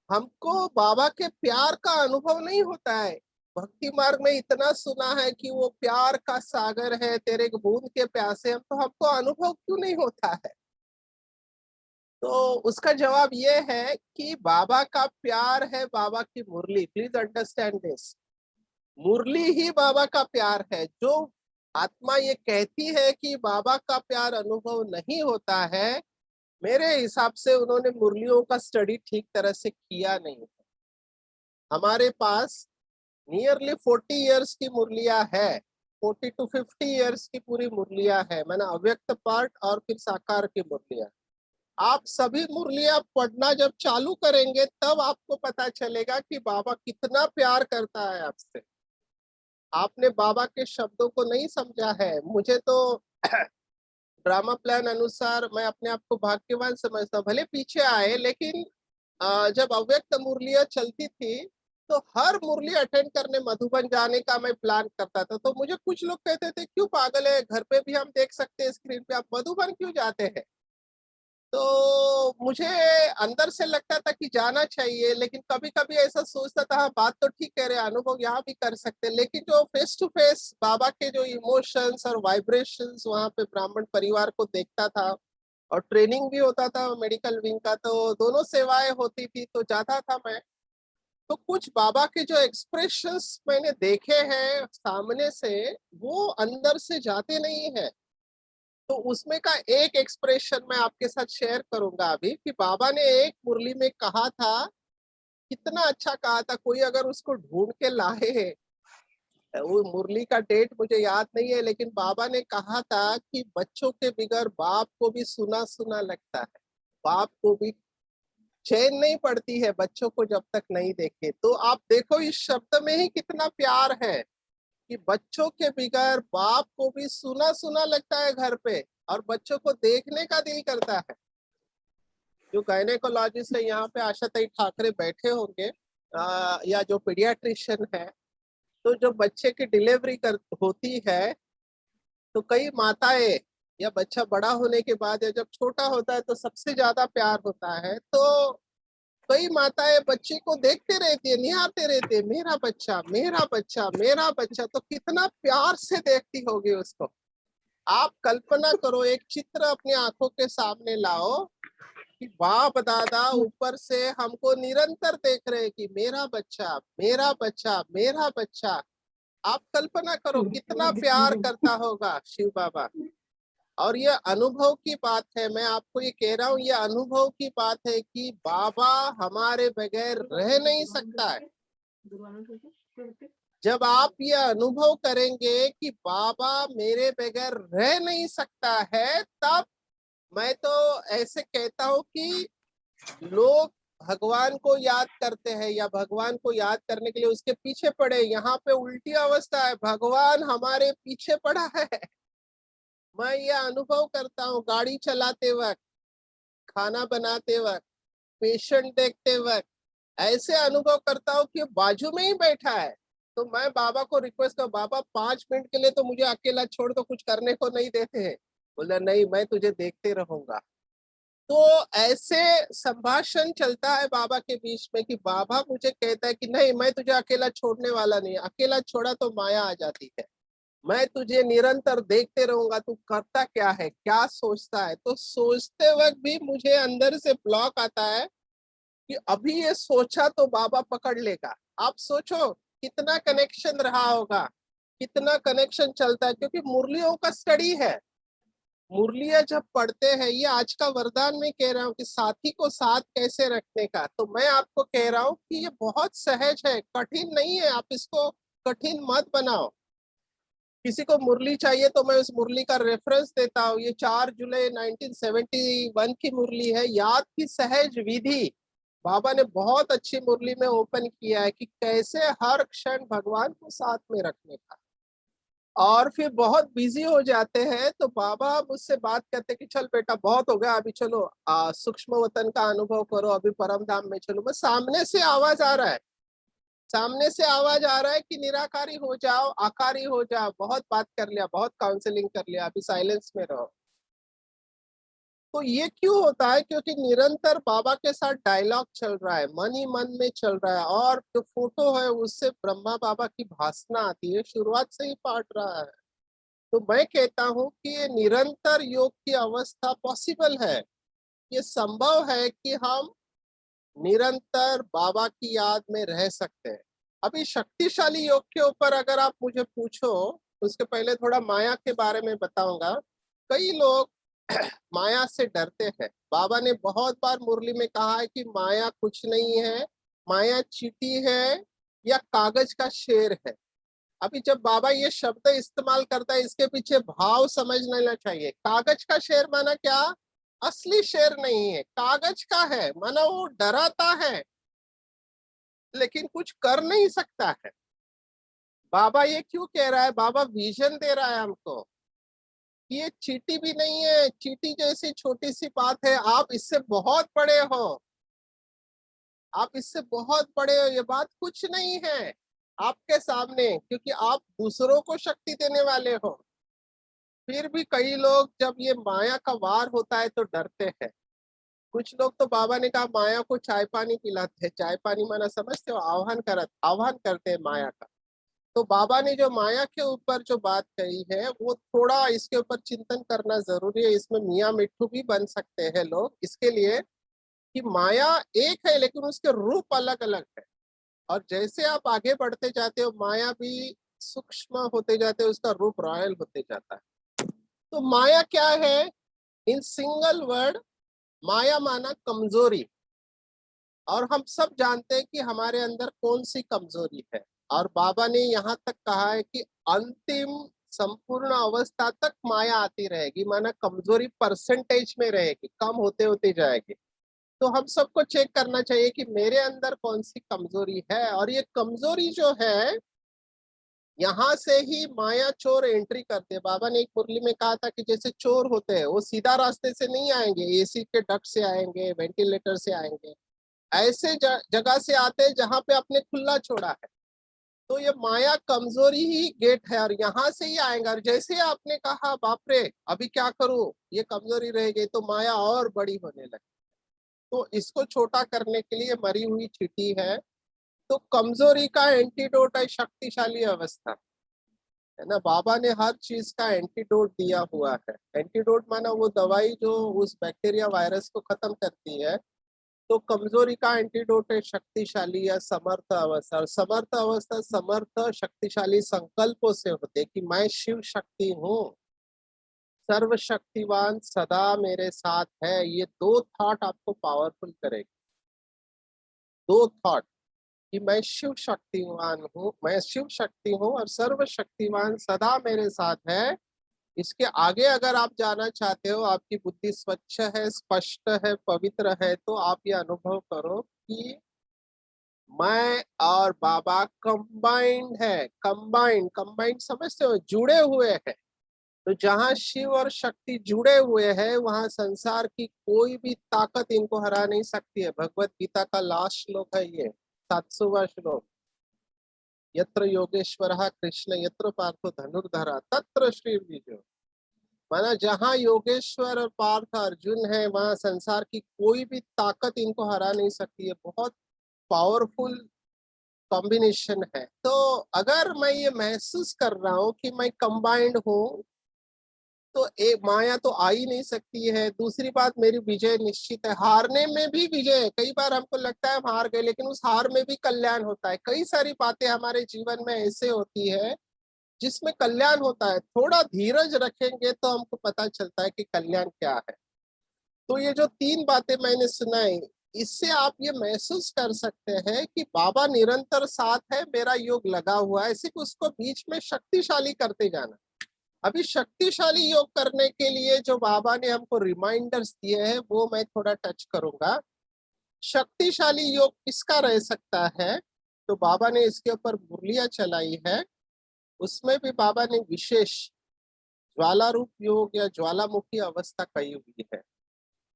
हमको बाबा के प्यार का अनुभव नहीं होता है। भक्ति मार्ग में इतना सुना है कि वो प्यार का सागर है, तेरे बूंद के प्यासे हम, तो हमको अनुभव क्यों नहीं होता है। तो उसका जवाब ये है कि बाबा का प्यार है बाबा की Murli. Please understand this. Murli ही बाबा का प्यार है। जो आत्मा ये कहती है कि बाबा का प्यार अनुभव नहीं होता है, मेरे हिसाब से उन्होंने मुरलियों का स्टडी ठीक तरह से किया नहीं। हमारे पास नियरली 40 इयर्स की मुरलियां है, 40 to 50 इयर्स की पूरी मुरलियां है। मैंने अव्यक्त पार्ट और फिर साकार की मुरलियां। आप सभी मुरलियां पढ़ना जब चालू करेंगे, तब आपको पता चलेगा कि बाबा कितना प्यार करता है आपसे। आपने बाबा के शब्दों को नहीं समझा है। मुझे तो ड्रामा प्लान अनुसार मैं अपने आप को भाग्यवान समझता हूँ। भले पीछे आए, लेकिन जब अव्यक्त मुरलियां चलती थी तो हर मुरली अटेंड करने मधुबन जाने का मैं प्लान करता था। तो मुझे कुछ लोग कहते थे, क्यों पागल है, घर पे भी हम देख सकते हैं स्क्रीन पे, आप मधुबन क्यों जाते हैं। तो मुझे अंदर से लगता था कि जाना चाहिए, लेकिन कभी कभी ऐसा सोचता था, हाँ बात तो ठीक कह रहे हैं, अनुभव यहाँ भी कर सकते हैं। लेकिन जो फेस टू फेस बाबा के जो इमोशंस और वाइब्रेशंस वहाँ पे ब्राह्मण परिवार को देखता था, और ट्रेनिंग भी होता था मेडिकल विंग का, तो दोनों सेवाएं होती थी, तो जाता था मैं। तो कुछ बाबा के जो एक्सप्रेशंस मैंने देखे हैं सामने से, वो अंदर से जाते नहीं है। तो उसमें का एक एक्सप्रेशन मैं आपके साथ शेयर करूंगा अभी, कि बाबा ने एक मुरली में कहा था, कितना अच्छा कहा था, कोई अगर उसको ढूंढ के लाए, वो मुरली का डेट मुझे याद नहीं है, लेकिन बाबा ने कहा था कि बच्चों के बिगर बाप को भी सुना सुना लगता है, बाप को भी चैन नहीं पड़ती है बच्चों को जब तक नहीं देखे। तो आप देखो इस शब्द में ही कितना प्यार है कि बच्चों के बिगर बाप को भी सुना सुना लगता है घर पे, और बच्चों को देखने का दिल करता है। जो गायनेकोलॉजिस्ट है यहाँ पे, आशाताई ठाकरे बैठे होंगे, या जो पीडियाट्रिशियन है, तो जो बच्चे की डिलीवरी कर होती है, तो कई माताएं, या बच्चा बड़ा होने के बाद या जब छोटा होता है तो सबसे ज्यादा प्यार होता है। तो कई माताएं बच्चे को देखते रहती है, निहारते रहते हैं, मेरा बच्चा, मेरा बच्चा, मेरा बच्चा। तो कितना प्यार से देखती होगी उसको। आप कल्पना करो, एक चित्र अपनी आंखों के सामने लाओ कि बाप दादा ऊपर से हमको निरंतर देख रहे हैं कि मेरा बच्चा, मेरा बच्चा, मेरा बच्चा। आप कल्पना करो कितना प्यार करता होगा शिव बाबा। और ये अनुभव की बात है, मैं आपको ये कह रहा हूँ, ये अनुभव की बात है कि बाबा हमारे बगैर रह नहीं सकता है। जब आप ये अनुभव करेंगे कि बाबा मेरे बगैर रह नहीं सकता है, तब मैं तो ऐसे कहता हूँ कि लोग भगवान को याद करते हैं या भगवान को याद करने के लिए उसके पीछे पड़े, यहाँ पे उल्टी अवस्था है, भगवान हमारे पीछे पड़ा है। मैं ये अनुभव करता हूँ गाड़ी चलाते वक्त, खाना बनाते वक्त, पेशेंट देखते वक्त, ऐसे अनुभव करता हूँ कि बाजू में ही बैठा है। तो मैं बाबा को रिक्वेस्ट कर, बाबा 5 मिनट के लिए तो मुझे अकेला छोड़ दो, कुछ करने को नहीं देते हैं। बोला नहीं, मैं तुझे देखते रहूंगा। तो ऐसे संभाषण चलता है बाबा के बीच में कि बाबा मुझे कहता है कि नहीं, मैं तुझे अकेला छोड़ने वाला नहीं, अकेला छोड़ा तो माया आ जाती है, मैं तुझे निरंतर देखते रहूंगा, तू करता क्या है, क्या सोचता है। तो सोचते वक्त भी मुझे अंदर से ब्लॉक आता है कि अभी ये सोचा तो बाबा पकड़ लेगा। आप सोचो कितना कनेक्शन रहा होगा, कितना कनेक्शन चलता है, क्योंकि मुरलियों का स्टडी है। मुरलियां जब पढ़ते हैं, ये आज का वरदान में कह रहा हूँ कि साथी को साथ कैसे रखने का, तो मैं आपको कह रहा हूँ कि ये बहुत सहज है, कठिन नहीं है। आप इसको कठिन मत बनाओ। किसी को मुरली चाहिए तो मैं उस मुरली का रेफरेंस देता हूँ। ये 4 जुलाई 1971 की मुरली है, याद की सहज विधि। बाबा ने बहुत अच्छी मुरली में ओपन किया है कि कैसे हर क्षण भगवान को साथ में रखने का। और फिर बहुत बिजी हो जाते हैं तो बाबा मुझसे बात करते कि चल बेटा बहुत हो गया, अभी चलो सूक्ष्म वतन का अनुभव करो, अभी परम धाम में चलो। बस सामने से आवाज आ रहा है, सामने से आवाज आ रहा है कि निराकारी हो जाओ, आकारी हो जाओ, बहुत बात कर लिया, बहुत काउंसलिंग कर लिया, अभी साइलेंस में रहो। तो ये क्यों होता है? क्योंकि निरंतर बाबा के साथ डायलॉग चल रहा है, मन ही मन में चल रहा है। और जो फोटो है उससे ब्रह्मा बाबा की भासना आती है, शुरुआत से ही पाठ रहा है। तो मैं कहता हूँ कि ये निरंतर योग की अवस्था पॉसिबल है। ये संभव है कि हम निरंतर बाबा की याद में रह सकते हैं। अभी शक्तिशाली योग के ऊपर अगर आप मुझे पूछो, उसके पहले थोड़ा माया के बारे में बताऊंगा। कई लोग माया से डरते हैं। बाबा ने बहुत बार मुरली में कहा है कि माया कुछ नहीं है, माया चींटी है या कागज का शेर है। अभी जब बाबा ये शब्द इस्तेमाल करता है, इसके पीछे भाव समझ लेना चाहिए। कागज का शेर माना क्या? असली शेर नहीं है, कागज का है माना वो डराता है लेकिन कुछ कर नहीं सकता है। बाबा ये क्यों कह रहा है? बाबा विजन दे रहा है हमको। ये चींटी भी नहीं है, चींटी जैसी छोटी सी बात है, आप इससे बहुत बड़े हो, आप इससे बहुत बड़े हो, ये बात कुछ नहीं है आपके सामने, क्योंकि आप दूसरों को शक्ति देने वाले हो। फिर भी कई लोग जब ये माया का वार होता है तो डरते हैं। कुछ लोग तो बाबा ने कहा माया को चाय पानी पिलाते हैं। चाय पानी माना समझते हो? आह्वान करते हैं माया का। तो बाबा ने जो माया के ऊपर जो बात कही है, वो थोड़ा इसके ऊपर चिंतन करना जरूरी है। इसमें मियाँ मिट्ठू भी बन सकते हैं लोग इसके लिए कि माया एक है लेकिन उसके रूप अलग अलग है। और जैसे आप आगे बढ़ते जाते हो, माया भी सूक्ष्म होते जाते हो, उसका रूप रॉयल होते जाता है। तो माया क्या है? इन सिंगल वर्ड, माया माना कमजोरी। और हम सब जानते हैं कि हमारे अंदर कौन सी कमजोरी है। और बाबा ने यहाँ तक कहा है कि अंतिम संपूर्ण अवस्था तक माया आती रहेगी, माना कमजोरी परसेंटेज में रहेगी, कम होते होते जाएगी। तो हम सबको चेक करना चाहिए कि मेरे अंदर कौन सी कमजोरी है। और ये कमजोरी जो है, यहाँ से ही माया चोर एंट्री करते हैं। बाबा ने एक मुरली में कहा था कि जैसे चोर होते हैं, वो सीधा रास्ते से नहीं आएंगे, एसी के डक्ट से आएंगे, वेंटिलेटर से आएंगे, ऐसे जगह से आते हैं जहाँ पे आपने खुला छोड़ा है। तो ये माया कमजोरी ही गेट है और यहाँ से ही आएगा। और जैसे आपने कहा बाप रे अभी क्या करूं, ये कमजोरी रह गई, तो माया और बड़ी होने लगी। तो इसको छोटा करने के लिए मरी हुई चींटी है। तो कमजोरी का एंटीडोट है शक्तिशाली अवस्था, है ना। बाबा ने हर चीज का एंटीडोट दिया हुआ है। एंटीडोट माना वो दवाई जो उस बैक्टीरिया वायरस को खत्म करती है। तो कमजोरी का एंटीडोट है शक्तिशाली या समर्थ अवस्था। और समर्थ अवस्था समर्थ शक्तिशाली संकल्पों से होते कि मैं शिव शक्ति हूँ, सर्वशक्तिवान सदा मेरे साथ है। ये दो थॉट आपको पावरफुल करेगी। दो थॉट कि मैं शिव शक्तिवान हूँ, मैं शिव शक्ति हूँ और सर्वशक्तिवान सदा मेरे साथ है। इसके आगे अगर आप जाना चाहते हो, आपकी बुद्धि स्वच्छ है, स्पष्ट है, पवित्र है, तो आप ये अनुभव करो कि मैं और बाबा कंबाइंड है। कंबाइंड, कंबाइंड समझते हो, जुड़े हुए हैं। तो जहां शिव और शक्ति जुड़े हुए हैं, वहां संसार की कोई भी ताकत इनको हरा नहीं सकती है। भगवत गीता का लास्ट श्लोक है ये, 700वां श्लोक। यत्र योगेश्वरः कृष्ण यत्र पार्थो धनुर्धरा तत्र श्री विजय। माना जहां योगेश्वर और पार्थ अर्जुन है, वहां संसार की कोई भी ताकत इनको हरा नहीं सकती है। बहुत पावरफुल कॉम्बिनेशन है। तो अगर मैं ये महसूस कर रहा हूँ कि मैं कंबाइंड हूँ, तो एक माया तो आ ही नहीं सकती है। दूसरी बात, मेरी विजय निश्चित है। हारने में भी विजय है। कई बार हमको लगता है हम हार गए, लेकिन उस हार में भी कल्याण होता है। कई सारी बातें हमारे जीवन में ऐसे होती है जिसमें कल्याण होता है। थोड़ा धीरज रखेंगे तो हमको पता चलता है कि कल्याण क्या है। तो ये जो 3 बातें मैंने सुनाई, इससे आप ये महसूस कर सकते हैं कि बाबा निरंतर साथ है, मेरा योग लगा हुआ है। सिर्फ उसको बीच में शक्तिशाली करते जाना। अभी शक्तिशाली योग करने के लिए जो बाबा ने हमको रिमाइंडर्स दिए हैं, वो मैं थोड़ा टच करूंगा। शक्तिशाली योग किसका रह सकता है? तो बाबा ने इसके ऊपर मुरलियां चलाई है। उसमें भी बाबा ने विशेष ज्वाला रूप योग या ज्वालामुखी अवस्था कही हुई है।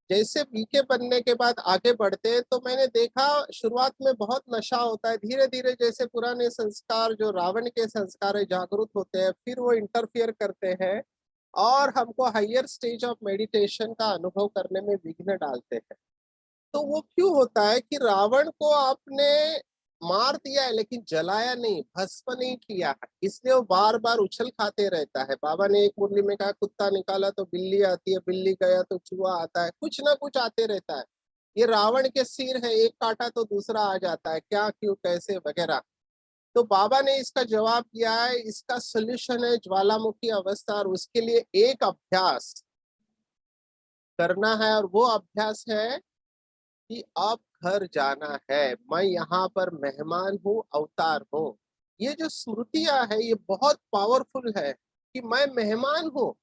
जैसे बीके बनने के बाद आगे बढ़ते हैं, तो मैंने देखा शुरुआत में बहुत नशा होता है। धीरे धीरे जैसे पुराने संस्कार, जो रावण के संस्कार है, जागरूक होते हैं, फिर वो इंटरफियर करते हैं और हमको हायर स्टेज ऑफ मेडिटेशन का अनुभव करने में विघ्न डालते हैं। तो वो क्यों होता है कि रावण को आपने मार दिया है लेकिन जलाया नहीं, भस्म नहीं किया है, इसलिए वो बार बार उछल खाते रहता है। बाबा ने एक मुरली में कहा, कुत्ता निकाला तो बिल्ली आती है, बिल्ली गया तो चूहा आता है, कुछ ना कुछ आते रहता है। ये रावण के सिर है, एक काटा तो दूसरा आ जाता है, क्या क्यों कैसे वगैरह। तो बाबा ने इसका जवाब दिया है। इसका सोल्यूशन है ज्वालामुखी अवस्था, और उसके लिए एक अभ्यास करना है, और वो अभ्यास है कि अब घर जाना है। मैं यहाँ पर मेहमान हूँ, अवतार हूँ। ये जो स्मृतियां है, ये बहुत पावरफुल है कि मैं मेहमान हूँ।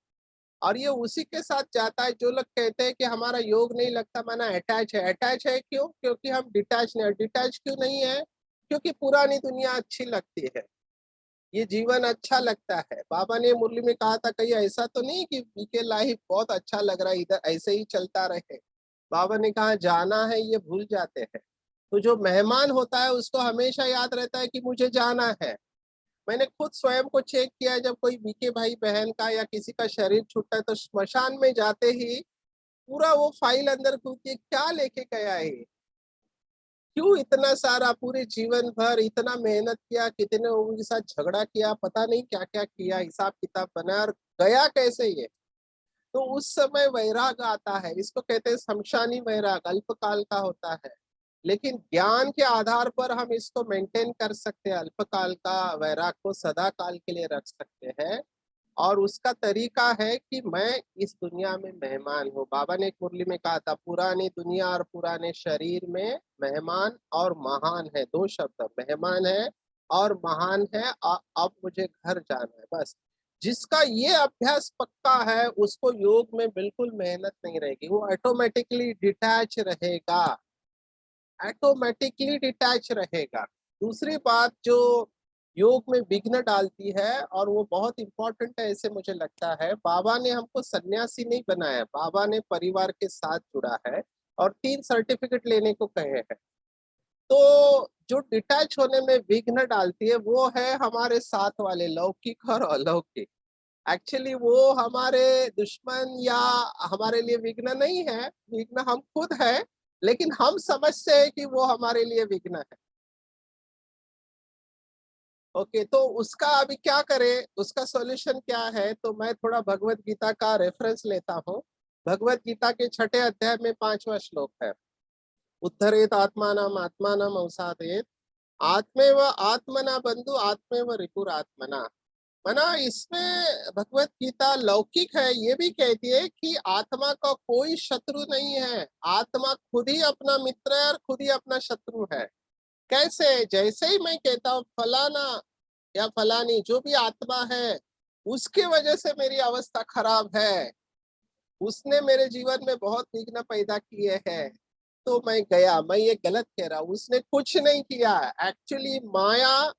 और ये उसी के साथ जाता है जो लोग कहते हैं कि हमारा योग नहीं लगता, माना अटैच है। अटैच है क्यों? क्योंकि हम डिटैच नहीं है। डिटैच क्यों नहीं है? क्योंकि पुरानी दुनिया अच्छी लगती है, ये जीवन अच्छा लगता है। बाबा ने मुरली में कहा था, कहीं ऐसा तो नहीं कि बीके लाइफ बहुत अच्छा लग रहा है, इधर ऐसे ही चलता रहे। बाबा ने कहा जाना है, ये भूल जाते हैं। तो जो मेहमान होता है उसको हमेशा याद रहता है कि मुझे जाना है। मैंने खुद स्वयं को चेक किया है, जब कोई बीके भाई बहन का या किसी का शरीर छूटता है, तो स्मशान में जाते ही पूरा वो फाइल अंदर खुलती है, क्या लेके गया है, क्यों इतना सारा, पूरे जीवन भर इतना मेहनत किया, कितने लोगों के साथ झगड़ा किया, पता नहीं क्या क्या किया, हिसाब किताब बनाया, और गया कैसे ये। तो उस समय वैराग आता है। इसको कहते हैं शमशानी वैराग, अल्पकाल का होता है। लेकिन ज्ञान के आधार पर हम इसको मेंटेन कर सकते हैं। अल्पकाल का वैराग को सदा काल के लिए रख सकते हैं। और उसका तरीका है कि मैं इस दुनिया में मेहमान हूँ। बाबा ने एक मुरली में कहा था, पुरानी दुनिया और पुराने शरीर में मेहमान और महान है, 2 शब्द, मेहमान है और महान है। अब मुझे घर जाना है, बस। जिसका ये अभ्यास पक्का है, उसको योग में बिल्कुल मेहनत नहीं रहेगी, वो ऑटोमेटिकली डिटैच रहेगा, ऑटोमेटिकली डिटैच रहेगा। दूसरी बात जो योग में विघ्न डालती है, और वो बहुत इंपॉर्टेंट है ऐसे मुझे लगता है, बाबा ने हमको सन्यासी नहीं बनाया, बाबा ने परिवार के साथ जुड़ा है और 3 सर्टिफिकेट लेने को कहे हैं। तो जो डिटैच होने में विघ्न डालती है, वो है हमारे साथ वाले लौकिक और अलौकिक। एक्चुअली वो हमारे दुश्मन या हमारे लिए विघ्न नहीं है, विघ्न हम खुद है, लेकिन हम समझते हैं कि वो हमारे लिए विघ्न है। ओके, तो उसका अभी क्या करें, उसका सॉल्यूशन क्या है? तो मैं थोड़ा भगवत गीता का रेफरेंस लेता हूँ। भगवत गीता के 6ठे अध्याय में 5वां श्लोक है, उद्धरेत आत्मानम आत्मानम अवसादेत, आत्मेव आत्मना बंधु आत्मेव रिपुरात्मना। माना इसमें भगवत गीता लौकिक है, ये भी कहती है कि आत्मा का कोई शत्रु नहीं है, आत्मा खुद ही अपना मित्र है और खुद ही अपना शत्रु है। कैसे? जैसे ही मैं कहता हूँ फलाना या फलानी जो भी आत्मा है, उसके वजह से मेरी अवस्था खराब है, उसने मेरे जीवन में बहुत विघ्न पैदा किए हैं, तो मैं गया। मैं ये गलत कह रहा हूँ, उसने कुछ नहीं किया। एक्चुअली माया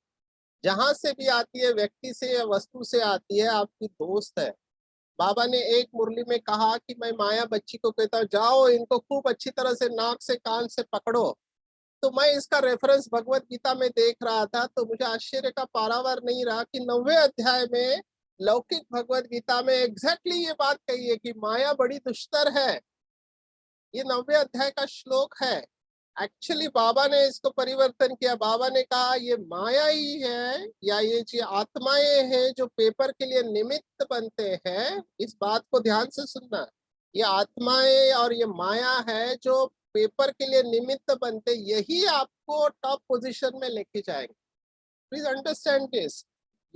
जहां से भी आती है, व्यक्ति से या वस्तु से आती है, आपकी दोस्त है। बाबा ने एक मुरली में कहा कि मैं माया बच्ची को कहता हूँ, जाओ इनको खूब अच्छी तरह से नाक से कान से पकड़ो। तो मैं इसका रेफरेंस भगवत गीता में देख रहा था, तो मुझे आश्चर्य का पारावार नहीं रहा कि 9वें अध्याय में लौकिक भगवत गीता में एग्जैक्टली ये बात कही है कि माया बड़ी दुष्टर है। ये 9वें अध्याय का श्लोक है। एक्चुअली बाबा ने इसको परिवर्तन किया। बाबा ने कहा ये माया ही है या ये जो आत्माएं हैं जो पेपर के लिए निमित्त बनते हैं, इस बात को ध्यान से सुनना। ये आत्माएं और ये माया है जो पेपर के लिए निमित्त बनते, यही आपको टॉप पोजीशन में लेके जाएंगे। Please understand this.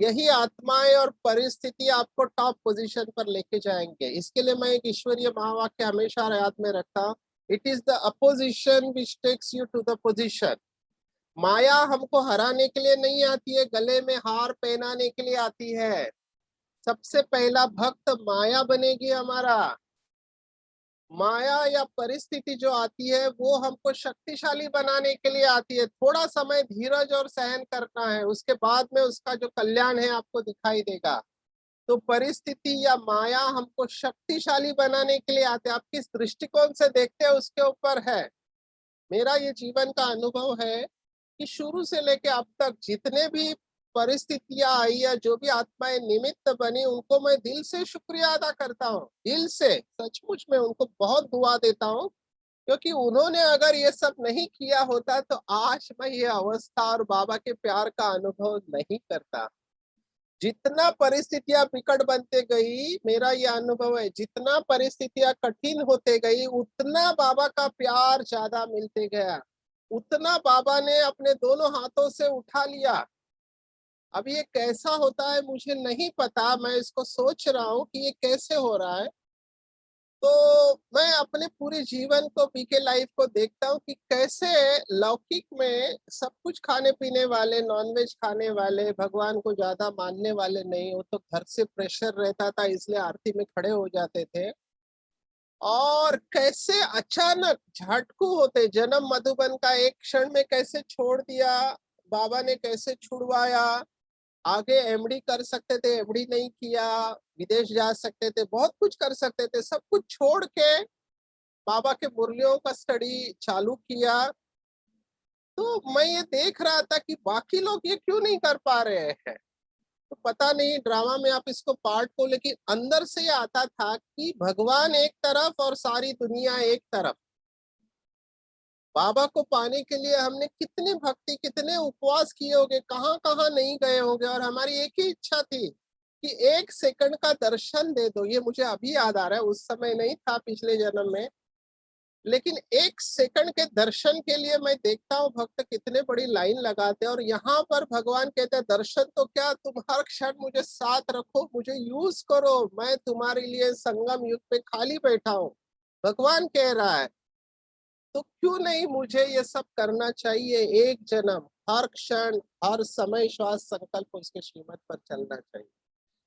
यही आत्माएं और परिस्थिति आपको टॉप पोजीशन पर लेके जाएंगे। इसके लिए मैं एक ईश्वरीय महावाक्य हमेशा याद में रखता हूं, it is the opposition which takes you to the position. माया हमको हराने के लिए नहीं आती है, गले में हार पहनाने के लिए आती है। सबसे पहला भक्त माया बनेगी हमारा। माया या परिस्थिति जो आती है वो हमको शक्तिशाली बनाने के लिए आती है। थोड़ा समय धीरज और सहन करना है, उसके बाद में उसका जो कल्याण है आपको दिखाई देगा। तो परिस्थिति या माया हमको शक्तिशाली बनाने के लिए आते हैं। आप किस दृष्टिकोण से देखते हैं उसके ऊपर है। मेरा ये जीवन का अनुभव है कि शुरू से लेके अब तक जितने भी परिस्थितियां आई या जो भी आत्माएं निमित्त बनी, उनको मैं दिल से शुक्रिया अदा करता हूँ। दिल से सचमुच में उनको बहुत दुआ देता हूँ, क्योंकि उन्होंने अगर ये सब नहीं किया होता तो आज मैं ये अवस्था और बाबा के प्यार का अनुभव नहीं करता। जितना परिस्थितियां बिकट बनते गई, मेरा ये अनुभव है, जितना परिस्थितियां कठिन होते गई उतना बाबा का प्यार ज्यादा मिलते गया, उतना बाबा ने अपने दोनों हाथों से उठा लिया। अब ये कैसा होता है मुझे नहीं पता, मैं इसको सोच रहा हूँ कि ये कैसे हो रहा है। तो मैं अपने पूरे जीवन को, पीके लाइफ को देखता हूँ कि कैसे लौकिक में सब कुछ खाने पीने वाले, नॉनवेज खाने वाले, भगवान को ज्यादा मानने वाले नहीं, वो तो घर से प्रेशर रहता था इसलिए आरती में खड़े हो जाते थे। और कैसे अचानक झटकू होते, जन्म मधुबन का एक क्षण में कैसे छोड़ दिया, बाबा ने कैसे छुड़वाया। आगे एमडी कर सकते थे, एमडी नहीं किया, विदेश जा सकते थे, बहुत कुछ कर सकते थे, सब कुछ छोड़ के बाबा के मुरलियों का स्टडी चालू किया। तो मैं ये देख रहा था कि बाकी लोग ये क्यों नहीं कर पा रहे हैं। तो पता नहीं ड्रामा में आप इसको पार्ट को, लेकिन अंदर से ये आता था कि भगवान एक तरफ और सारी दुनिया एक तरफ। बाबा को पाने के लिए हमने कितनी भक्ति, कितने उपवास किए होंगे, कहाँ कहाँ नहीं गए होंगे, और हमारी एक ही इच्छा थी कि 1 सेकंड का दर्शन दे दो। ये मुझे अभी याद आ रहा है, उस समय नहीं था पिछले जन्म में, लेकिन 1 सेकंड के दर्शन के लिए मैं देखता हूँ भक्त कितने बड़ी लाइन लगाते हैं। और यहाँ पर भगवान कहते हैं दर्शन तो क्या, तुम हर क्षण मुझे साथ रखो, मुझे यूज करो, मैं तुम्हारे लिए संगम युग पे खाली बैठा हूँ, भगवान कह रहा है। तो क्यों नहीं मुझे ये सब करना चाहिए। एक जन्म, हर क्षण, हर समय, श्वास संकल्प उसके श्रीमत पर चलना चाहिए।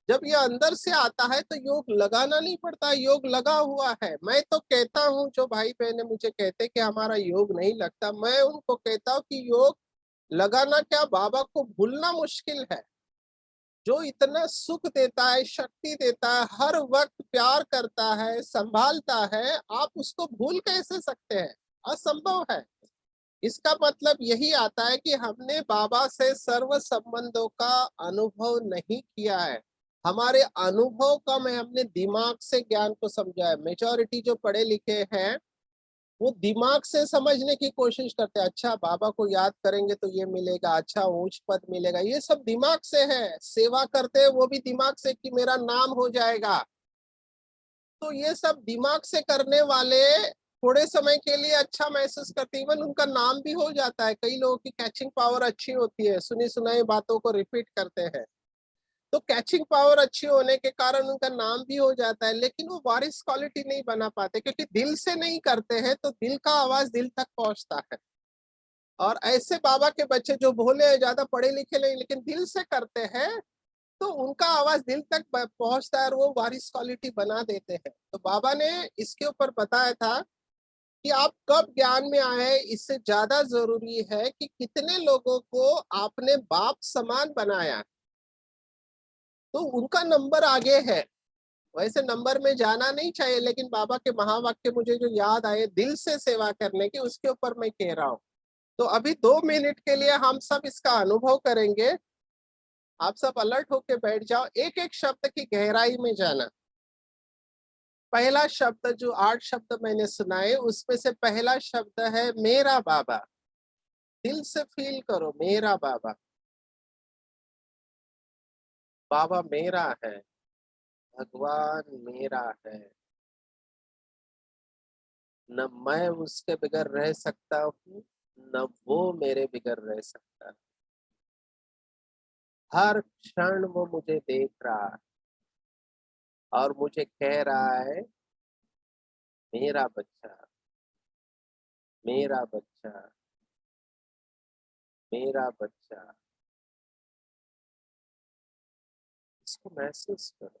जब ये अंदर से आता है तो योग लगाना नहीं पड़ता, योग लगा हुआ है। मैं तो कहता हूँ, जो भाई बहने मुझे कहते कि हमारा योग नहीं लगता, मैं उनको कहता हूँ कि योग लगाना क्या, बाबा को भूलना मुश्किल है। जो इतना सुख देता है, शक्ति देता है, हर वक्त प्यार करता है, संभालता है, आप उसको भूल कैसे सकते हैं। असंभव है। इसका मतलब यही आता है कि हमने बाबा से सर्व संबंधों का अनुभव नहीं किया है। हमारे अनुभव का में हमने दिमाग से ज्ञान को समझा है। मेजॉरिटी जो पढ़े लिखे हैं वो दिमाग से समझने की कोशिश करते हैं। अच्छा बाबा को याद करेंगे तो ये मिलेगा, अच्छा ऊंच पद मिलेगा, ये सब दिमाग से है। सेवा करते हैं वो भी दिमाग से कि मेरा नाम हो जाएगा। तो ये सब दिमाग से करने वाले थोड़े समय के लिए अच्छा महसूस करते, इवन उनका नाम भी हो जाता है। कई लोगों की कैचिंग पावर अच्छी होती है, सुनी सुनाई बातों को रिपीट करते हैं, तो कैचिंग पावर अच्छी होने के कारण उनका नाम भी हो जाता है, लेकिन वो वारिस क्वालिटी नहीं बना पाते, क्योंकि दिल से नहीं करते हैं। तो दिल का आवाज दिल तक पहुंचता है। और ऐसे बाबा के बच्चे जो भोले हैं, ज्यादा पढ़े लिखे नहीं, लेकिन दिल से करते हैं, तो उनका आवाज दिल तक पहुंचता है और वो वारिस क्वालिटी बना देते हैं। तो बाबा ने इसके ऊपर बताया था कि आप कब ज्ञान में आए, इससे ज्यादा जरूरी है कि कितने लोगों को आपने बाप समान बनाया। तो उनका नंबर आगे है। वैसे नंबर में जाना नहीं चाहिए, लेकिन बाबा के महावाक्य मुझे जो याद आए दिल से सेवा करने की, उसके ऊपर मैं कह रहा हूँ। तो अभी 2 मिनट के लिए हम सब इसका अनुभव करेंगे। आप सब अलर्ट होके बैठ जाओ, एक एक शब्द की गहराई में जाना। पहला शब्द, जो 8 शब्द मैंने सुनाए, उसमें से पहला शब्द है मेरा बाबा। दिल से फील करो, मेरा बाबा। बाबा मेरा है, भगवान मेरा है, न मैं उसके बगैर रह सकता हूँ, न वो मेरे बगैर रह सकता है। हर क्षण वो मुझे देख रहा है और मुझे कह रहा है, मेरा बच्चा, मेरा बच्चा, मेरा बच्चा। इसको महसूस करो।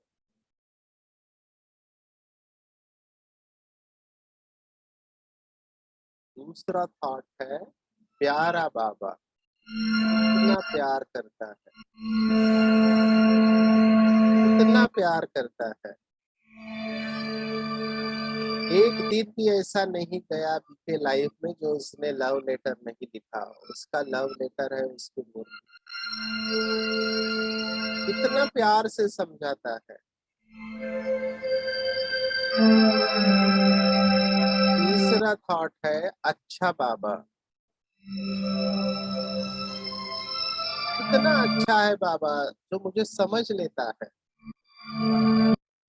दूसरा थॉट है प्यारा बाबा। कितना प्यार करता है, कितना प्यार करता है। एक दिन भी ऐसा नहीं गया बीते लाइफ में जो उसने लव लेटर नहीं लिखा। उसका लव लेटर है उसकी मुर्गी। कितना प्यार से समझाता है। तीसरा थॉट है अच्छा बाबा। कितना अच्छा है बाबा, जो मुझे समझ लेता है,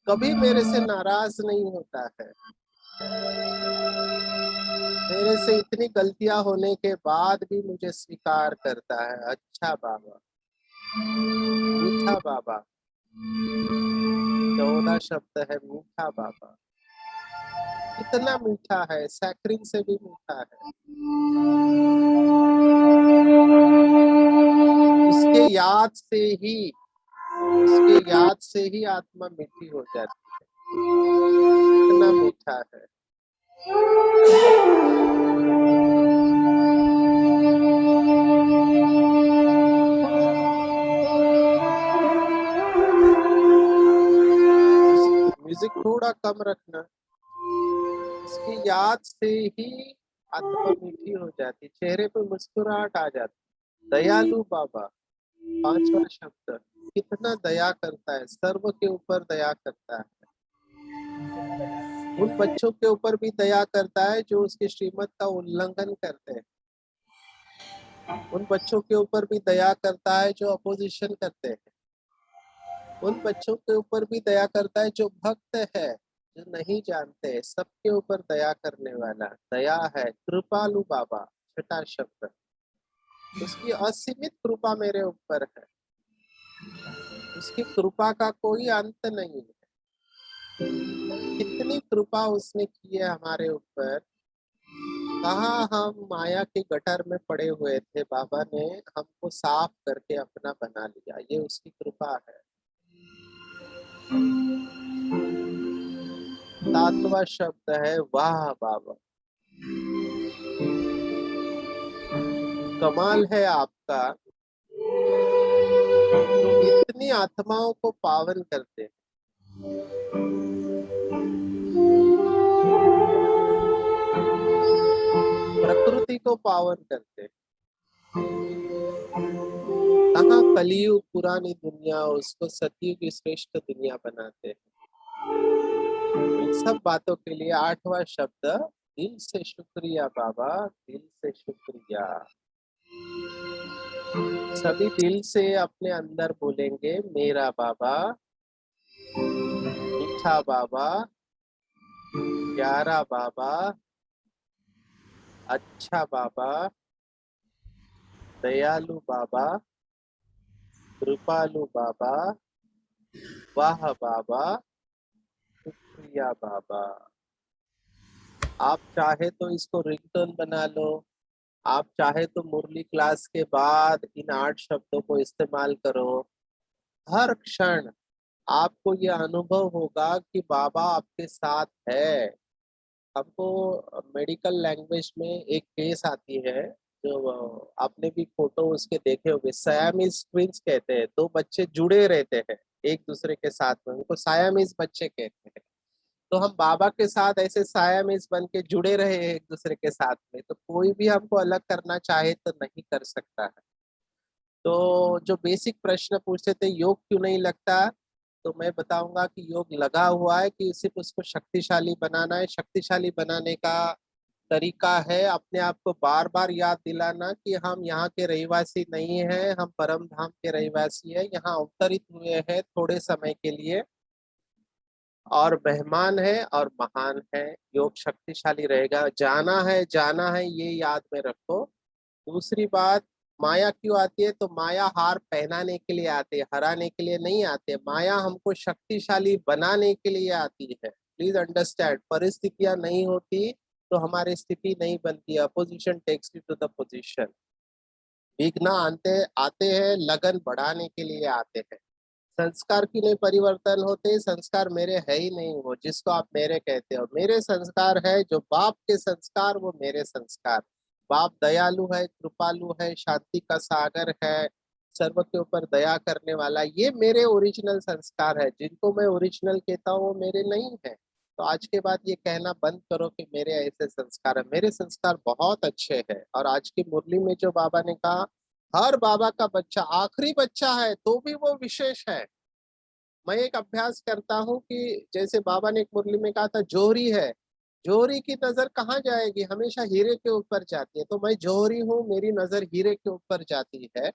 कभी मेरे से नाराज नहीं होता है। मेरे से इतनी गलतियां होने के बाद भी मुझे स्वीकार करता है। अच्छा बाबा, मीठा बाबा। 14 शब्द है मीठा बाबा। कितना मीठा है, सैक्रिन से भी मीठा है। उसके याद से ही, उसके याद से ही आत्मा मीठी हो जाती है। कितना मीठा है। म्यूजिक थोड़ा कम रखना। इसकी याद से ही आत्मा मीठी हो जाती, चेहरे पे मुस्कुराहट आ जाती। दयालु बाबा, 5वां शब्द। कितना दया करता है, सर्व के ऊपर दया करता है। उन बच्चों के ऊपर भी दया करता है जो उसके श्रीमत का उल्लंघन करते हैं। उन बच्चों के ऊपर भी दया करता है जो अपोजिशन करते हैं। उन बच्चों के ऊपर भी दया करता है जो भक्त है, जो नहीं जानते। सबके ऊपर दया करने वाला दया है। कृपालु बाबा, 6वां शब्द। उसकी असीमित कृपा मेरे ऊपर है। उसकी कृपा का कोई अंत नहीं है। कितनी कृपा उसने की है हमारे ऊपर। कहाँ हम माया के गटर में पड़े हुए थे, बाबा ने हमको साफ करके अपना बना लिया। ये उसकी कृपा है। 7वां शब्द है वाह बाबा। कमाल है आपका, तो इतनी आत्माओं को पावन करते हैं। प्रकृति को पावन करते हैं। कहाँ कलयुग पुरानी दुनिया, उसको सतयुग की श्रेष्ठ दुनिया बनाते हैं। इन सब बातों के लिए 8वां शब्द, दिल से शुक्रिया बाबा, दिल से शुक्रिया। सभी दिल से अपने अंदर बोलेंगे, मेरा बाबा, मीठा बाबा, प्यारा बाबा, अच्छा बाबा, दयालु बाबा, कृपालु बाबा, वाह बाबा, शुक्रिया बाबा। आप चाहे तो इसको रिंगटोन बना लो। आप चाहे तो मुरली क्लास के बाद इन 8 शब्दों को इस्तेमाल करो। हर क्षण आपको ये अनुभव होगा कि बाबा आपके साथ है। हमको मेडिकल लैंग्वेज में एक केस आती है जो आपने भी फोटो उसके देखे होंगे, सायामीज ट्विंस कहते हैं। दो बच्चे जुड़े रहते हैं एक दूसरे के साथ में, उनको सायामीज बच्चे कहते हैं। तो हम बाबा के साथ ऐसे सायामीज बन के जुड़े रहे हैं एक दूसरे के साथ में, तो कोई भी हमको अलग करना चाहे तो नहीं कर सकता है। तो जो बेसिक प्रश्न पूछते थे योग क्यों नहीं लगता, तो मैं बताऊंगा कि योग लगा हुआ है कि सिर्फ उसको शक्तिशाली बनाना है। शक्तिशाली बनाने का तरीका है अपने आप को बार बार याद दिलाना कि हम यहाँ के रहवासी नहीं हैं, हम परम धाम के रहवासी हैं, यहाँ अवतरित हुए हैं थोड़े समय के लिए और मेहमान है और महान है। योग शक्तिशाली रहेगा, जाना है ये याद में रखो। दूसरी बात, माया क्यों आती है, तो माया हार पहनाने के लिए आती है, हराने के लिए नहीं आते। माया हमको शक्तिशाली बनाने के लिए आती है। प्लीज अंडरस्टैंड, परिस्थितियां नहीं होती तो हमारी स्थिति नहीं बनती। Opposition takes you to the position. विघ्न आते हैं लगन बढ़ाने के लिए आते हैं। संस्कार क्यों नहीं परिवर्तन होते, संस्कार मेरे है ही नहीं, वो जिसको आप मेरे कहते हो। मेरे संस्कार है जो बाप के संस्कार, वो मेरे संस्कार। बाप दयालु है, कृपालु है, शांति का सागर है, सर्व के ऊपर दया करने वाला, ये मेरे ओरिजिनल संस्कार है। जिनको मैं ओरिजिनल कहता हूँ वो मेरे नहीं है। तो आज के बाद ये कहना बंद करो कि मेरे ऐसे संस्कार है। मेरे संस्कार बहुत अच्छे हैं। और आज की मुरली में जो बाबा ने कहा, हर बाबा का बच्चा आखिरी बच्चा है तो भी वो विशेष है। मैं एक अभ्यास करता हूँ कि जैसे बाबा ने एक मुरली में कहा था जोहरी है, जोहरी की नजर कहाँ जाएगी, हमेशा हीरे के ऊपर जाती है। तो मैं जोहरी हूँ, मेरी नजर हीरे के ऊपर जाती है।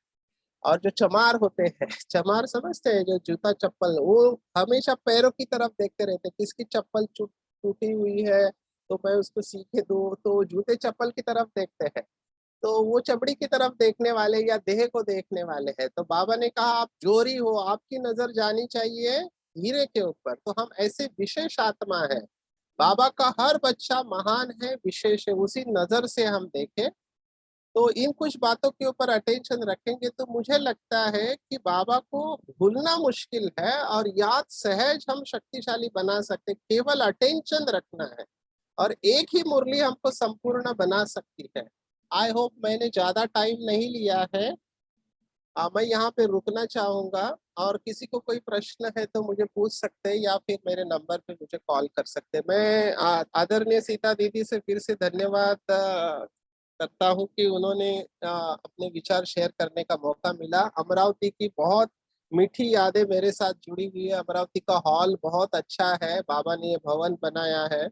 और जो चमार होते हैं, चमार समझते हैं, जो जूता चप्पल, वो हमेशा पैरों की तरफ देखते रहते हैं। किसकी चप्पल टूटी हुई है तो मैं उसको सीखे दूं, तो जूते चप्पल की तरफ देखते हैं। तो वो चमड़ी की तरफ देखने वाले या देह को देखने वाले हैं। तो बाबा ने कहा आप जोरी हो, आपकी नजर जानी चाहिए हीरे के ऊपर। तो हम ऐसे विशेष आत्मा है, बाबा का हर बच्चा महान है, विशेष है, उसी नजर से हम देखें। तो इन कुछ बातों के ऊपर अटेंशन रखेंगे तो मुझे लगता है कि बाबा को भूलना मुश्किल है और याद सहज हम शक्तिशाली बना सकते। केवल अटेंशन रखना है और एक ही मुरली हमको संपूर्ण बना सकती है। आई होप मैंने ज्यादा टाइम नहीं लिया है। मैं यहाँ पे रुकना चाहूंगा और किसी को कोई प्रश्न है तो मुझे पूछ सकते हैं या फिर मेरे नंबर पे मुझे कॉल कर सकते हैं। मैं आदरणीय सीता दीदी से फिर से धन्यवाद करता हूँ कि उन्होंने अपने विचार शेयर करने का मौका मिला। अमरावती की बहुत मीठी यादें मेरे साथ जुड़ी हुई है। अमरावती का हॉल बहुत अच्छा है, बाबा ने ये भवन बनाया है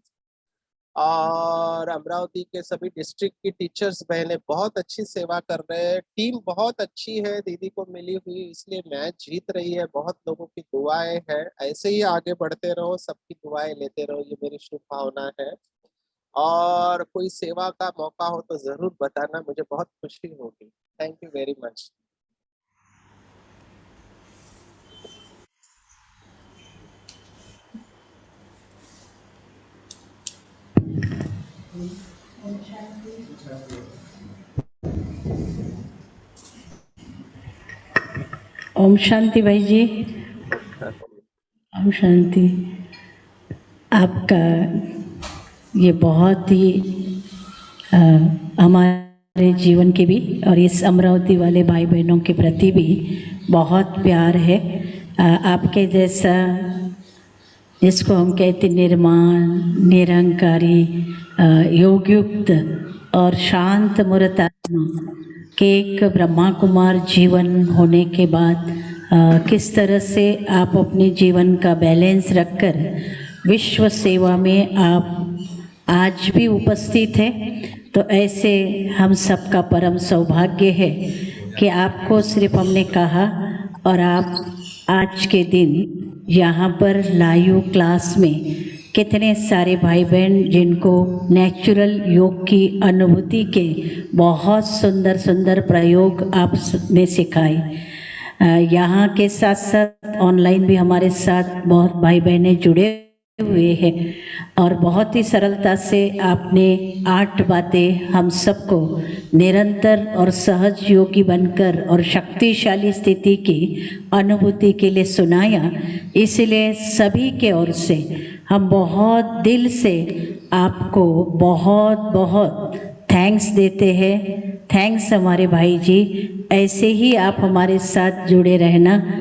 और अमरावती के सभी डिस्ट्रिक्ट की टीचर्स बहनें बहुत अच्छी सेवा कर रहे हैं। टीम बहुत अच्छी है दीदी को मिली हुई, इसलिए मैच जीत रही है। बहुत लोगों की दुआएं हैं, ऐसे ही आगे बढ़ते रहो, सबकी दुआएं लेते रहो, ये मेरी शुभ भावना है। और कोई सेवा का मौका हो तो जरूर बताना, मुझे बहुत खुशी होगी। Thank you very much. ओम शांति भाई जी, ओम शांति। आपका ये बहुत ही हमारे जीवन के भी और इस अमरावती वाले भाई बहनों के प्रति भी बहुत प्यार है। आपके जैसा, जिसको हम कहते निर्माण, निरंकारी, योगयुक्त और शांत मूर्त आत्मा के एक ब्रह्मा कुमार जीवन होने के बाद किस तरह से आप अपने जीवन का बैलेंस रखकर विश्व सेवा में आप आज भी उपस्थित हैं, तो ऐसे हम सबका परम सौभाग्य है कि आपको सिर्फ हमने कहा और आप आज के दिन यहाँ पर लाइव क्लास में कितने सारे भाई बहन जिनको नेचुरल योग की अनुभूति के बहुत सुंदर सुंदर प्रयोग आपने सिखाए। यहाँ के साथ साथ ऑनलाइन भी हमारे साथ बहुत भाई बहनें जुड़े हुए हैं और बहुत ही सरलता से आपने 8 बातें हम सबको निरंतर और सहज योगी बनकर और शक्तिशाली स्थिति की अनुभूति के लिए सुनाया। इसलिए सभी के ओर से हम बहुत दिल से आपको बहुत बहुत थैंक्स देते हैं। थैंक्स हमारे भाई जी, ऐसे ही आप हमारे साथ जुड़े रहना।